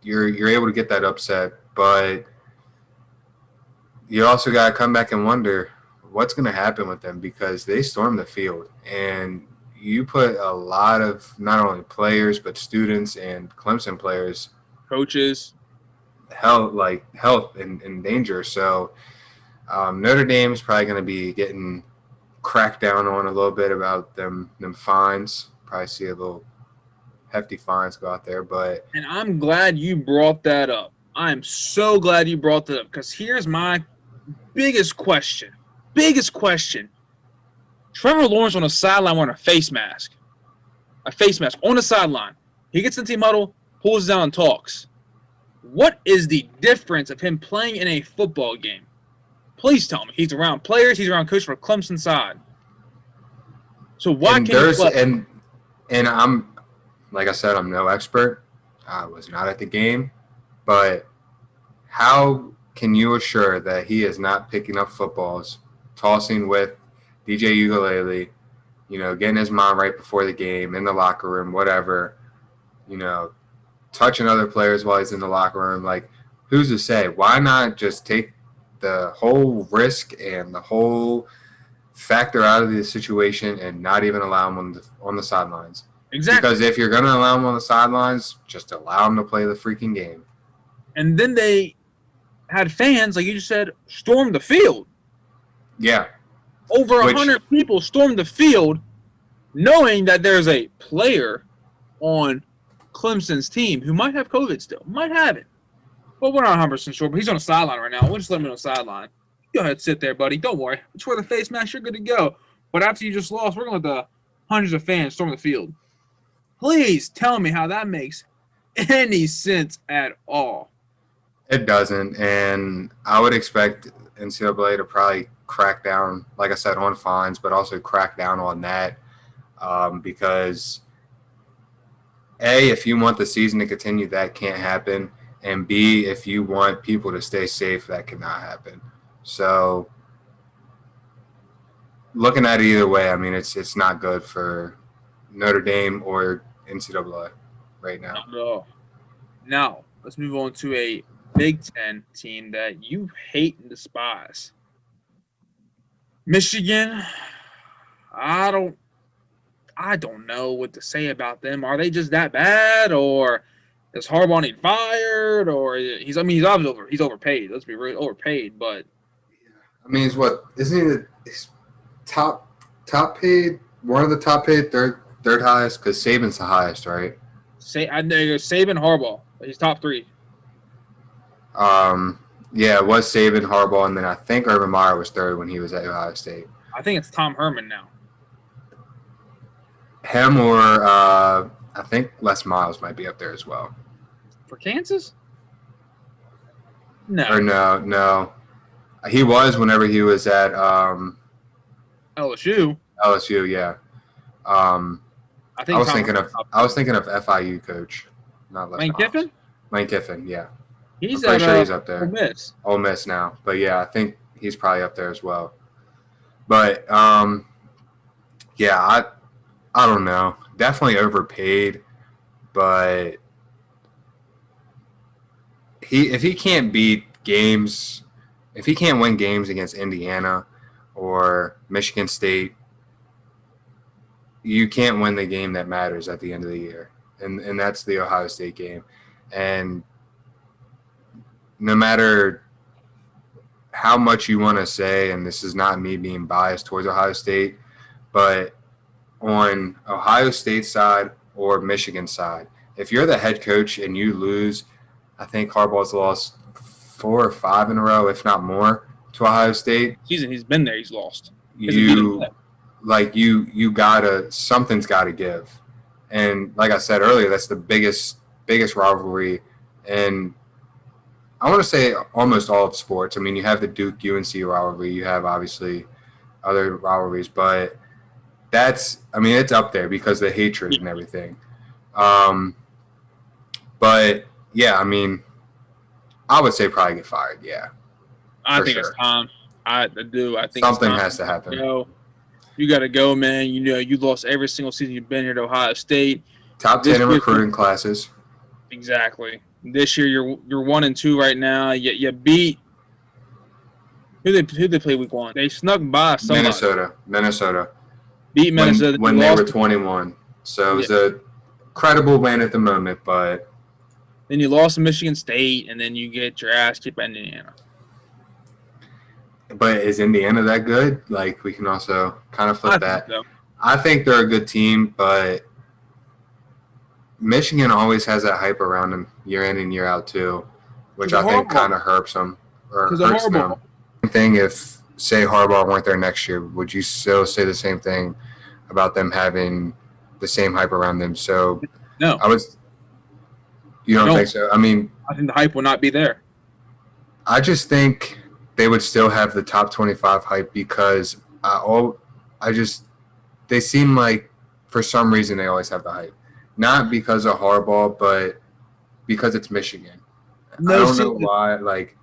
you're able to get that upset, but you also gotta come back and wonder what's going to happen with them because they stormed the field and you put a lot of not only players but students and Clemson players, coaches, health in danger. So Notre Dame is probably going to be getting cracked down on a little bit about them fines. Probably see a little hefty fines go out there, and I'm glad you brought that up. I'm so glad you brought that up because here's my biggest question. Trevor Lawrence on the sideline wearing a face mask on the sideline. He gets in the team huddle, pulls down and talks. What is the difference of him playing in a football game? Please tell me. He's around players. He's around coaches for Clemson side. So why can't he play? And I'm, like I said, I'm no expert. I was not at the game. But how can you assure that he is not picking up footballs, tossing with DJ Ugalele, getting his mind right before the game, in the locker room, whatever, touching other players while he's in the locker room? Like, who's to say? Why not just take the whole risk and the whole factor out of the situation and not even allow him on the sidelines? Exactly. Because if you're going to allow him on the sidelines, just allow him to play the freaking game. And then they had fans, like you just said, storm the field. Yeah. Over 100 people stormed the field knowing that there's a player on Clemson's team who might have COVID still. Might have it. But we're not 100% sure. But he's on the sideline right now. We'll just let him on the sideline. Go ahead, sit there, buddy. Don't worry. Just wear the face mask. You're good to go. But after you just lost, we're going to let the hundreds of fans storm the field. Please tell me how that makes any sense at all. It doesn't. And I would expect NCAA to probably crack down, like I said, on fines, but also crack down on that because, A, if you want the season to continue, that can't happen. And B, if you want people to stay safe, that cannot happen. So looking at it either way, I mean, it's not good for Notre Dame or NCAA right now. Not at all. Now, let's move on to a Big Ten team that you hate and despise. Michigan, I don't know what to say about them. Are they just that bad, or does Harbaugh need fired, or he's obviously he's overpaid. Let's be real, overpaid. But I mean, isn't he the top paid, one of the top paid, third highest? Because Saban's the highest, right? I know Saban, Harbaugh. He's top 3. Yeah, it was Saban, Harbaugh, and then I think Urban Meyer was third when he was at Ohio State. I think it's Tom Herman now. Him or I think Les Miles might be up there as well. For Kansas? No. Or no. He was whenever he was at LSU. LSU, yeah. I was thinking of FIU coach, not Les Miles. Kiffin? Lane Kiffin, yeah. I'm pretty sure he's up there. Ole Miss now. But, yeah, I think he's probably up there as well. But, yeah, I don't know. Definitely overpaid. But if he can't win games against Indiana or Michigan State, you can't win the game that matters at the end of the year. And that's the Ohio State game. And no matter how much you want to say, and this is not me being biased towards Ohio State, but on Ohio State side or Michigan side, if you're the head coach and you lose, I think Harbaugh's lost 4 or 5 in a row, if not more, to Ohio State. Season he's been there, he's lost. You gotta, something's gotta give. And like I said earlier, that's the biggest rivalry. And I want to say almost all of sports. I mean, you have the Duke UNC rivalry, you have obviously other rivalries, but it's up there because of the hatred and everything. But yeah, I mean, I would say probably get fired. Yeah, I think it's time. I do. I think something has to happen. You got to go, man. You lost every single season you've been here to Ohio State. Top 10 in recruiting classes. Exactly. This year you're 1-2 right now. You beat who they play week 1. They snuck by somebody. Minnesota. Beat Minnesota when they were 21. So it was a credible win at the moment, but then you lost to Michigan State, and then you get your ass kicked by Indiana. But is Indiana that good? Like, we can also kind of flip that. So. I think they're a good team, but Michigan always has that hype around them year in and year out too, which I think kind of hurts them or hurts them. Same thing if, say, Harbaugh weren't there next year, would you still say the same thing about them having the same hype around them? So no, you don't think so? I mean, I think the hype will not be there. I just think they would still have the top 25 hype because they seem like for some reason they always have the hype. Not because of Harbaugh, but because it's Michigan. I don't know why. Like,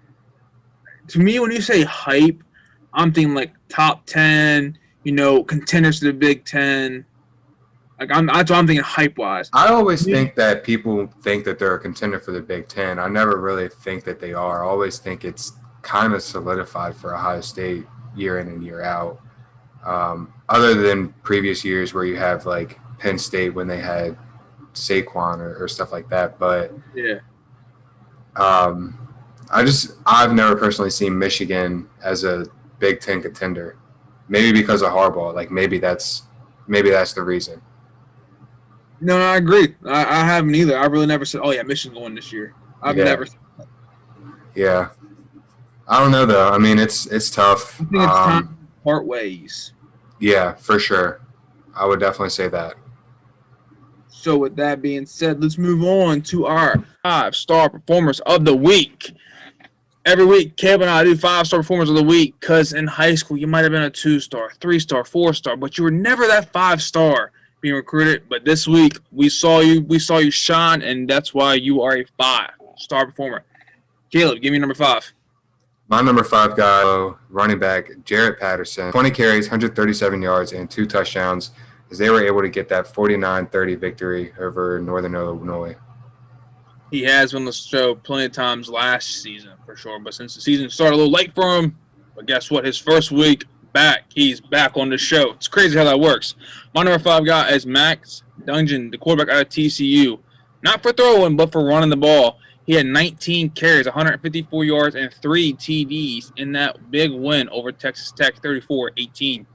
to me, when you say hype, I'm thinking like top 10, contenders to the Big Ten. Like that's what I'm thinking hype-wise. I always think that people think that they're a contender for the Big Ten. I never really think that they are. I always think it's kind of solidified for Ohio State year in and year out. Other than previous years where you have like Penn State when they had Saquon or stuff like that. But yeah, I've never personally seen Michigan as a Big Ten contender. Maybe because of Harbaugh. Like maybe that's the reason. No, I agree. I haven't either. I really never said, "Oh yeah, Michigan's going this year." I've never said that. Yeah, I don't know though. I mean, it's tough. I think it's time to part ways. Yeah, for sure. I would definitely say that. So with that being said, let's move on to our 5-star performers of the week. Every week, Caleb and I do 5-star performers of the week because in high school, you might have been a 2-star, 3-star, 4-star, but you were never that 5-star being recruited. But this week, we saw you shine, and that's why you are a 5-star performer. Caleb, give me number 5. My number 5 guy, running back, Jarrett Patterson, 20 carries, 137 yards, and 2 touchdowns, as they were able to get that 49-30 victory over Northern Illinois. He has been on the show plenty of times last season, for sure. But since the season started a little late for him, but guess what? His first week back, he's back on the show. It's crazy how that works. My number 5 guy is Max Duggan, the quarterback out of TCU. Not for throwing, but for running the ball. He had 19 carries, 154 yards, and 3 TDs in that big win over Texas Tech, 34-18.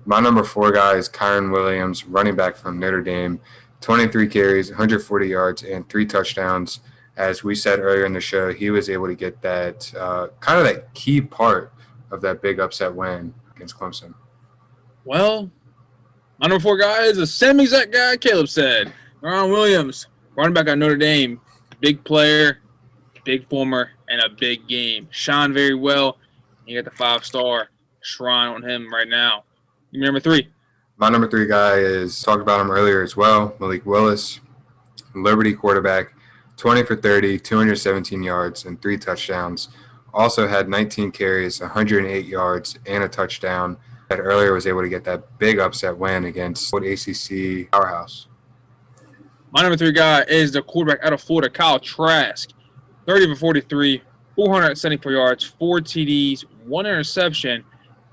My number 4 guy is Kyron Williams, running back from Notre Dame. 23 carries, 140 yards, and 3 touchdowns. As we said earlier in the show, he was able to get that kind of that key part of that big upset win against Clemson. Well, my number 4 guy is the same exact guy Caleb said. Kyron Williams, running back at Notre Dame. Big player, big former, and a big game. Shine very well. You got the 5-star shrine on him right now. Give me number 3. My number 3 guy is, talked about him earlier as well, Malik Willis, Liberty quarterback, 20 for 30, 217 yards, and 3 touchdowns. Also had 19 carries, 108 yards, and a touchdown. That earlier was able to get that big upset win against ACC powerhouse. My number 3 guy is the quarterback out of Florida, Kyle Trask. 30 for 43, 474 yards, 4 TDs, 1 interception,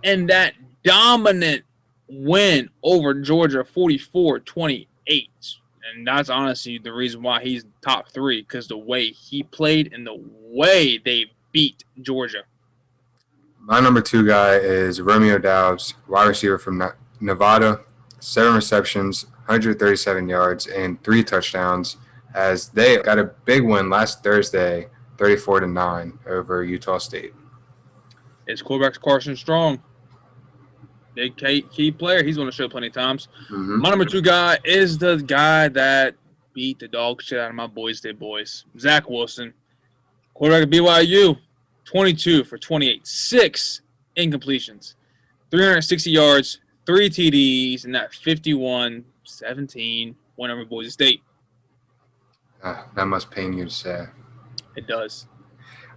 and that dominant win over Georgia, 44-28. And that's honestly the reason why he's top 3, because the way he played and the way they beat Georgia. My number 2 guy is Romeo Doubs, wide receiver from Nevada. 7 receptions, 137 yards, and 3 touchdowns, as they got a big win last Thursday 34-9 over Utah State. His quarterback's Carson Strong. Big key player. He's going to show plenty of times. Mm-hmm. My number 2 guy is the guy that beat the dog shit out of my Boys State boys. Zach Wilson. Quarterback of BYU. 22 for 28. 6 incompletions. 360 yards. 3 TDs. And that 51-17 win over Boise State. That must pain you to say. It does.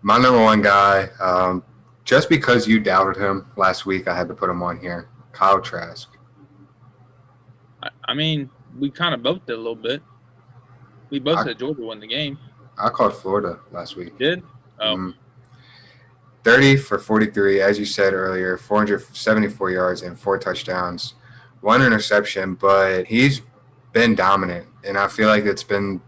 My number 1 guy, just because you doubted him last week, I had to put him on here. Kyle Trask. I mean, we kind of both did a little bit. We both said Georgia won the game. I called Florida last week. Did? Oh. 30 for 43, as you said earlier, 474 yards and 4 touchdowns, 1 interception, but he's been dominant, and I feel like it's been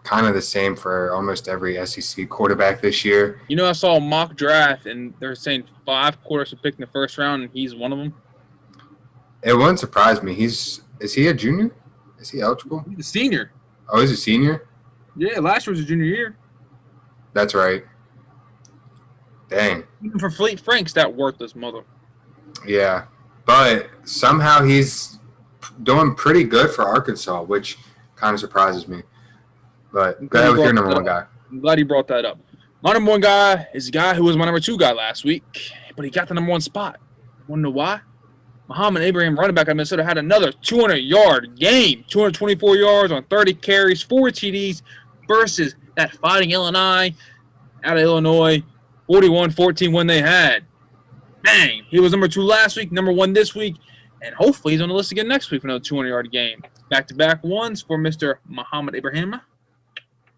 kind of the same for almost every SEC quarterback this year. You know, I saw a mock draft, and they're saying 5 quarterbacks were picked in the first round, and he's one of them. It wouldn't surprise me. Is he a junior? Is he eligible? He's a senior. Oh, he's a senior? Yeah, last year was his junior year. That's right. Dang. Even for Fleet Franks, that worthless mother. Yeah, but somehow he's doing pretty good for Arkansas, which kind of surprises me. But go ahead with your number 1 guy. I'm glad you brought that up. My number 1 guy is a guy who was my number 2 guy last week, but he got the number 1 spot. Want to know why? Muhammad Ibrahim, running back at Minnesota, had another 200-yard game. 224 yards on 30 carries, 4 TDs versus that Fighting Illini out of Illinois. 41-14 win they had. Bang! He was number 2 last week, number 1 this week, and hopefully he's on the list again next week for another 200-yard game. Back-to-back ones for Mr. Muhammad Ibrahim.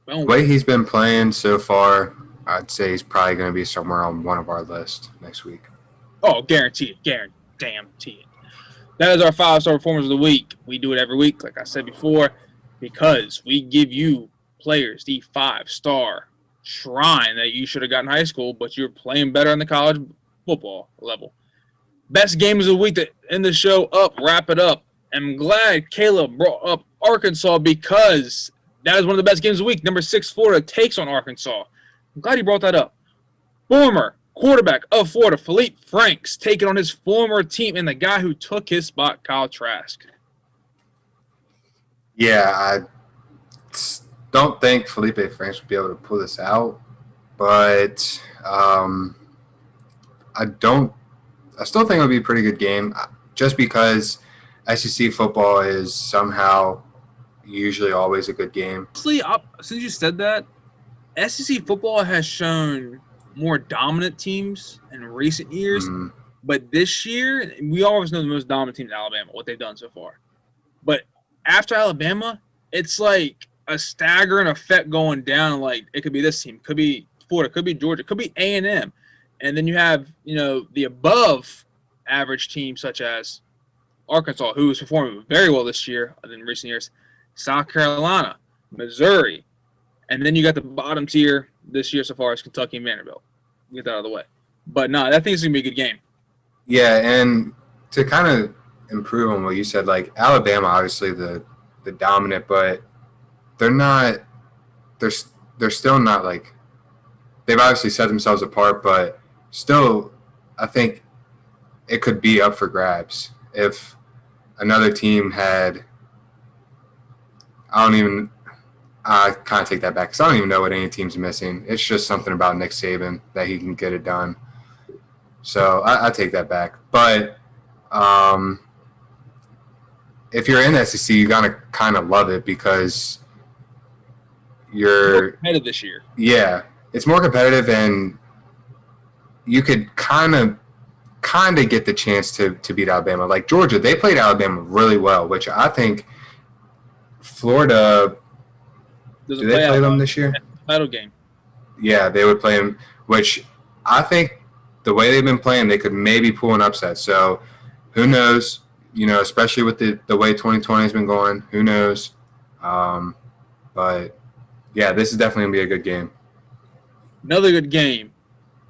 The way he's been playing so far, I'd say he's probably going to be somewhere on one of our lists next week. Oh, guaranteed. Guarantee it. That is our 5-star performers of the week. We do it every week, like I said before, because we give you players the 5-star shrine that you should have gotten in high school, but you're playing better on the college football level. Best games of the week to end the show up, wrap it up. I'm glad Caleb brought up Arkansas because that is one of the best games of the week. Number 6, Florida takes on Arkansas. I'm glad he brought that up. Former quarterback of Florida, Felipe Franks, taking on his former team and the guy who took his spot, Kyle Trask. Yeah, I don't think Felipe Franks would be able to pull this out, but I still think it would be a pretty good game just because SEC football is somehow usually always a good game. Honestly, since you said that, SEC football has shown more dominant teams in recent years, but this year, we always know the most dominant team is Alabama, what they've done so far. But after Alabama, it's like a staggering effect going down. Like, it could be this team, could be Florida, could be Georgia, could be A&M. And then you have, the above average teams such as Arkansas, who is performing very well this year in recent years, South Carolina, Missouri, and then you got the bottom tier this year so far as Kentucky and Vanderbilt. Get that out of the way. But no, I think it's going to be a good game. Yeah, and to kind of improve on what you said, like Alabama, obviously the dominant, but they're not – they're still not like – they've obviously set themselves apart, but still I think it could be up for grabs if another team had – I kind of take that back because I don't even know what any team's missing. It's just something about Nick Saban that he can get it done. So I take that back. But if you're in the SEC, you're going to kind of love it because you're more competitive this year. Yeah, it's more competitive, and you could kind of get the chance to beat Alabama. Like Georgia, they played Alabama really well, which I think Florida – do they play them this year? Title game. Yeah, they would play them, which I think the way they've been playing, they could maybe pull an upset. So who knows, especially with the way 2020 has been going, who knows. But, yeah, this is definitely going to be a good game. Another good game.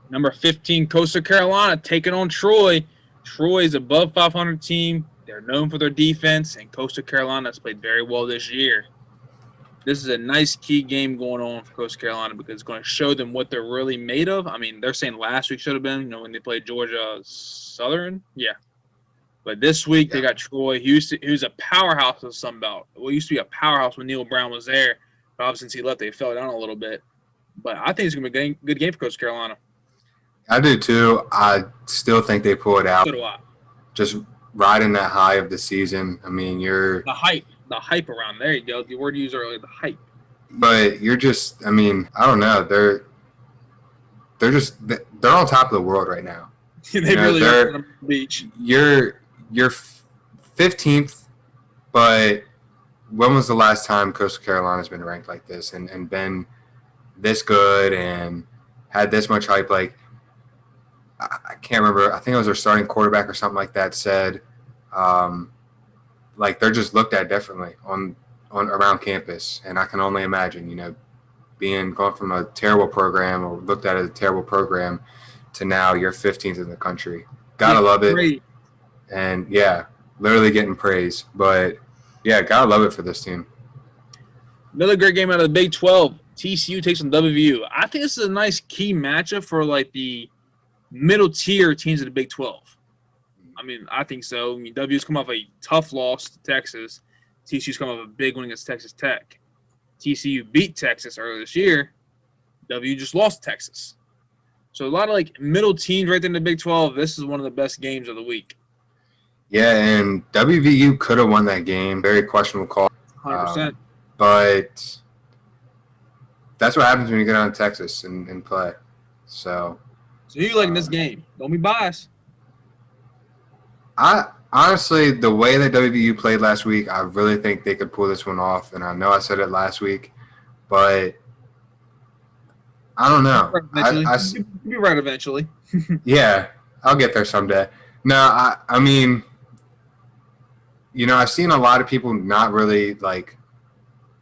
Number 15, Coastal Carolina taking on Troy. Troy's above 500 team. They're known for their defense, and Coastal Carolina has played very well this year. This is a nice key game going on for Coastal Carolina because it's going to show them what they're really made of. I mean, they're saying last week should have been, when they played Georgia Southern. Yeah. But this week they got Troy, who's a powerhouse of the Sun Belt. Well, used to be a powerhouse when Neil Brown was there. But obviously since he left, they fell down a little bit. But I think it's going to be a good game for Coastal Carolina. I do too. I still think they pull it out. So do I. Just riding that high of the season. I mean, The hype around. There you go. The word you used earlier, the hype. But you're just, I mean, I don't know. They're on top of the world right now. They really are on the beach. You're 15th, but when was the last time Coastal Carolina's been ranked like this and been this good and had this much hype? Like, I can't remember. I think it was their starting quarterback or something like that said, like they're just looked at differently on around campus. And I can only imagine, going from a terrible program or looked at as a terrible program to now you're 15th in the country. Gotta love it. Great. And yeah, literally getting praise. But yeah, gotta love it for this team. Another great game out of the Big 12. TCU takes on WVU. I think this is a nice key matchup for like the middle tier teams of the Big 12. I mean, I think so. I mean, WVU's come off a tough loss to Texas. TCU's come off a big win against Texas Tech. TCU beat Texas earlier this year. WVU just lost to Texas. So a lot of like middle teams right there in the Big 12. This is one of the best games of the week. Yeah, and WVU could have won that game. Very questionable call. 100%. But that's what happens when you get on Texas and play. So who you like in this game? Don't be biased. I honestly, the way that WVU played last week, I really think they could pull this one off. And I know I said it last week, but I don't know. You'll be right eventually. Yeah, I'll get there someday. No, I mean, I've seen a lot of people not really like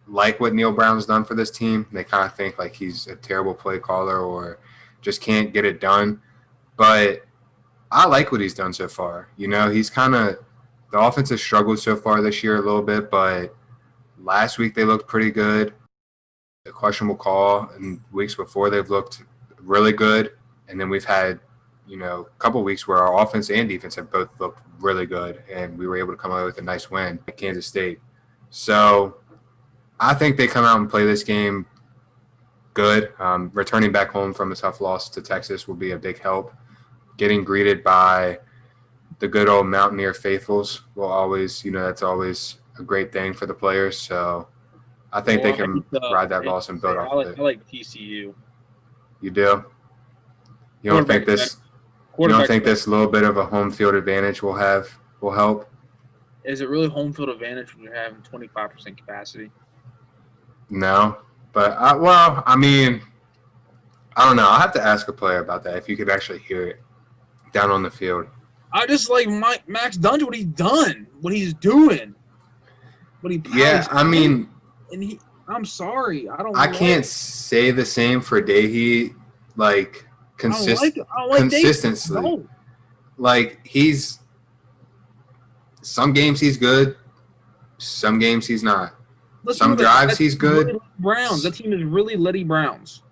what Neil Brown's done for this team. They kind of think like he's a terrible play caller or just can't get it done. But I like what he's done so far. He's the offense has struggled so far this year a little bit, but last week they looked pretty good. A questionable call, and weeks before they've looked really good. And then we've had, a couple of weeks where our offense and defense have both looked really good, and we were able to come away with a nice win at Kansas State. So I think they come out and play this game good. Returning back home from a tough loss to Texas will be a big help. Getting greeted by the good old Mountaineer faithfuls will always, that's always a great thing for the players. So I think they can ride that loss and build off of it. I like TCU. You do? You don't think this little bit of a home field advantage will help? Is it really home field advantage when you're having 25% capacity? No. But, I mean, I don't know. I'll have to ask a player about that if you could actually hear it down on the field. I just like Max Dungy, what he's done, what he's doing. Yeah, I mean – and I'm sorry. I can't say the same for Dahee, like consistency. No. Like some games he's good, some games he's not. Some drives he's good. Browns. That team is really Letty Browns.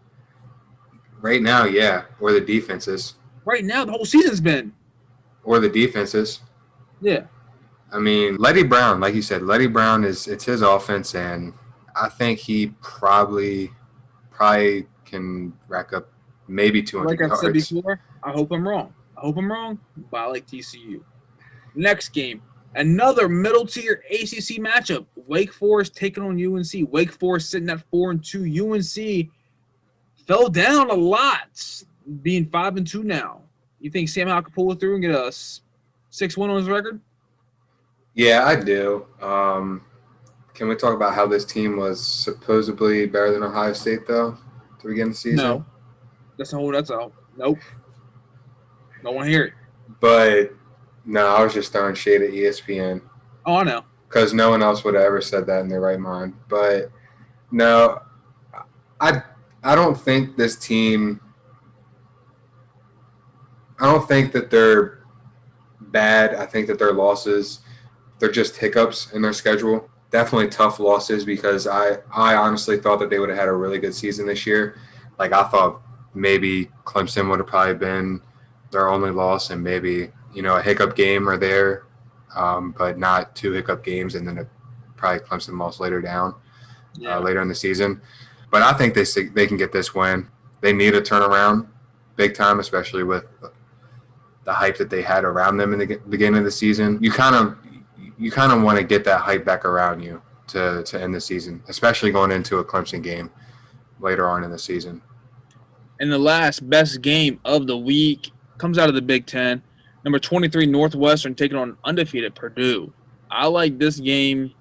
Right now, yeah. Or the defenses. Right now, the whole season's been. Or the defenses. Yeah. I mean, Letty Brown, like you said, Letty Brown it's his offense, and I think he probably can rack up maybe 200 yards. Like I said before, I hope I'm wrong. But I like TCU. Next game, another middle tier ACC matchup. Wake Forest taking on UNC. Wake Forest sitting at 4-2. UNC fell down a lot, being 5-2 now. You think Sam Howell can pull it through and get a 6-1 on his record? Yeah, I do. Can we talk about how this team was supposedly better than Ohio State, though, to begin the season? No. That's all. Nope. Don't want to hear it. But, no, I was just throwing shade at ESPN. Oh, I know. Because no one else would have ever said that in their right mind. But, no, I don't think this team – I don't think that they're bad. I think that their losses – they're just hiccups in their schedule. definitely tough losses because I honestly thought that they would have had a really good season this year. Like I thought maybe Clemson would have probably been their only loss and maybe, a hiccup game or there, but not 2 hiccup games and then probably Clemson lost later in the season. But I think they can get this win. They need a turnaround big time, especially with the hype that they had around them in the beginning of the season. You kind of want to get that hype back around you to end the season, especially going into a Clemson game later on in the season. And the last best game of the week comes out of the Big Ten. Number 23 Northwestern taking on undefeated Purdue. I like this game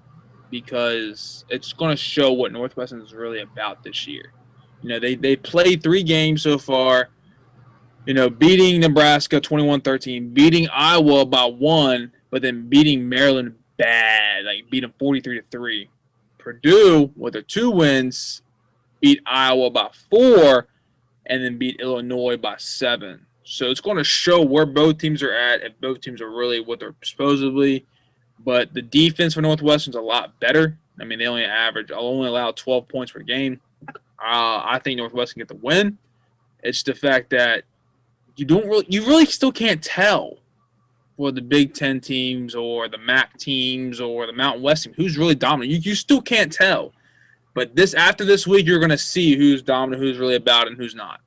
because it's going to show what Northwestern is really about this year. They played 3 games so far. Beating Nebraska 21-13, beating Iowa by 1, but then beating Maryland bad, like beat them 43-3. Purdue, with their 2 wins, beat Iowa by 4, and then beat Illinois by 7. So it's going to show where both teams are at, if both teams are really what they're supposedly. But the defense for Northwestern's a lot better. I mean, they only allow 12 points per game. I think Northwestern get the win. It's the fact that you really still can't tell for the Big Ten teams or the MAC teams or the Mountain West team who's really dominant. You still can't tell. But after this week, you're going to see who's dominant, who's really about it, and who's not.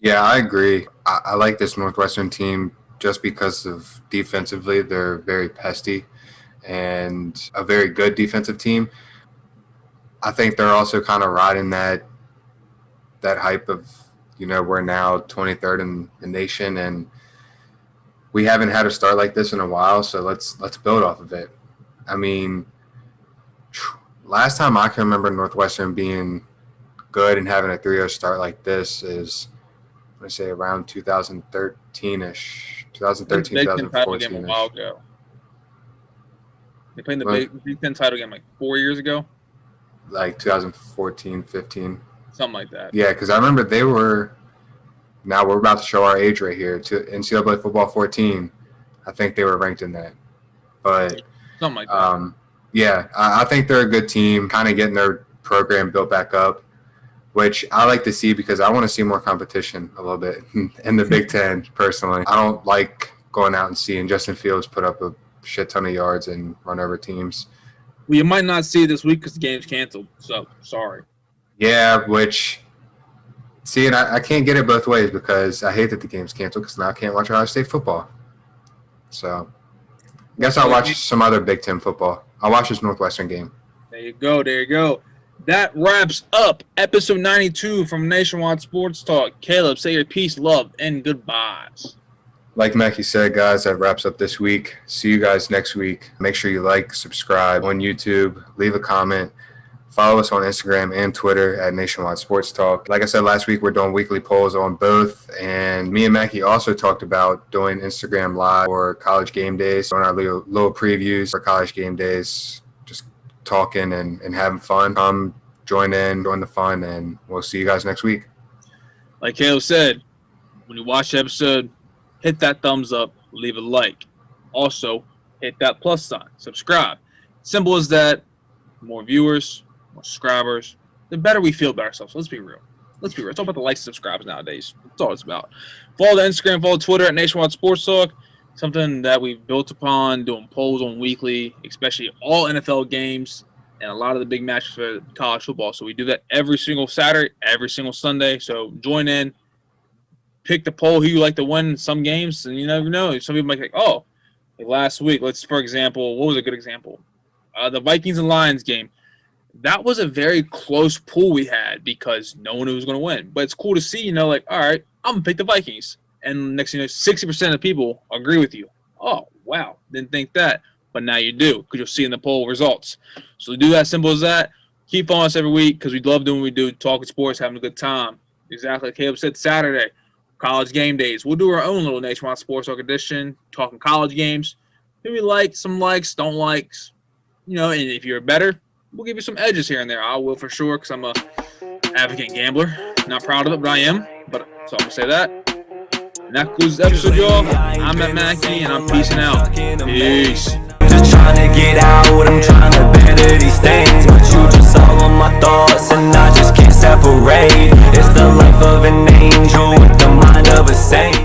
Yeah, I agree. I like this Northwestern team just because of defensively. They're very pesty and a very good defensive team. I think they're also kind of riding that hype of, we're now 23rd in the nation, and we haven't had a start like this in a while, so let's build off of it. I mean, last time I can remember Northwestern being good and having a 3-0 start like this is, I'm going to say, around 2013-ish, 2013, 2014-ish. A while ago. They played in the Big Ten title game like 4 years ago? Like 2014, 15. Something like that. Yeah, because I remember now we're about to show our age right here, to NCAA Football 14. I think they were ranked in that. But something like that. Yeah, I think they're a good team, kind of getting their program built back up, which I like to see because I want to see more competition a little bit in the Big Ten, personally. I don't like going out and seeing Justin Fields put up a shit ton of yards and run over teams. Well, you might not see it this week because the game's canceled, so sorry. Yeah, and I can't get it both ways because I hate that the game's canceled because now I can't watch Ohio State football. So I guess I'll watch some other Big Ten football. I'll watch this Northwestern game. There you go. That wraps up episode 92 from Nationwide Sports Talk. Caleb, say your peace, love, and goodbyes. Like Mackie said, guys, that wraps up this week. See you guys next week. Make sure you like, subscribe on YouTube, leave a comment. Follow us on Instagram and Twitter at Nationwide Sports Talk. Like I said last week, we're doing weekly polls on both. And me and Mackie also talked about doing Instagram Live for college game days, doing our little previews for college game days, just talking and having fun. Come join the fun, and we'll see you guys next week. Like Caleb said, when you watch the episode, hit that thumbs up, leave a like. Also, hit that plus sign, subscribe. Simple as that. More viewers, more subscribers, the better we feel about ourselves. Let's be real. It's all about the likes and subscribes nowadays. That's all it's about. Follow the Instagram, follow Twitter at Nationwide Sports Talk. Something that we've built upon, doing polls on weekly, especially all NFL games and a lot of the big matches for college football. So we do that every single Saturday, every single Sunday. So join in, pick the poll who you like to win in some games, and you never know. Some people might think, like last week, for example, what was a good example? The Vikings and Lions game. That was a very close pool we had because no one knew who was going to win. But it's cool to see, all right, I'm going to pick the Vikings. And next thing you know, 60% of people agree with you. Oh, wow, didn't think that. But now you do because you'll see in the poll results. So do that, simple as that. Keep following us every week because we love doing what we do, talking sports, having a good time. Exactly like Caleb said, Saturday, college game days. We'll do our own little Nationwide Sports Talk edition, talking college games. Maybe some likes, don't likes. And if you're better, we'll give you some edges here and there. I will for sure because I'm a advocate gambler. Not proud of it, but I am. So I'm going to say that. And that concludes the episode, y'all. I'm Matt Mackey, and I'm peacing out. Peace. just trying to get out, I'm trying to better these things. But you just all on my thoughts and I just can't separate. It's the life of an angel with the mind of a saint.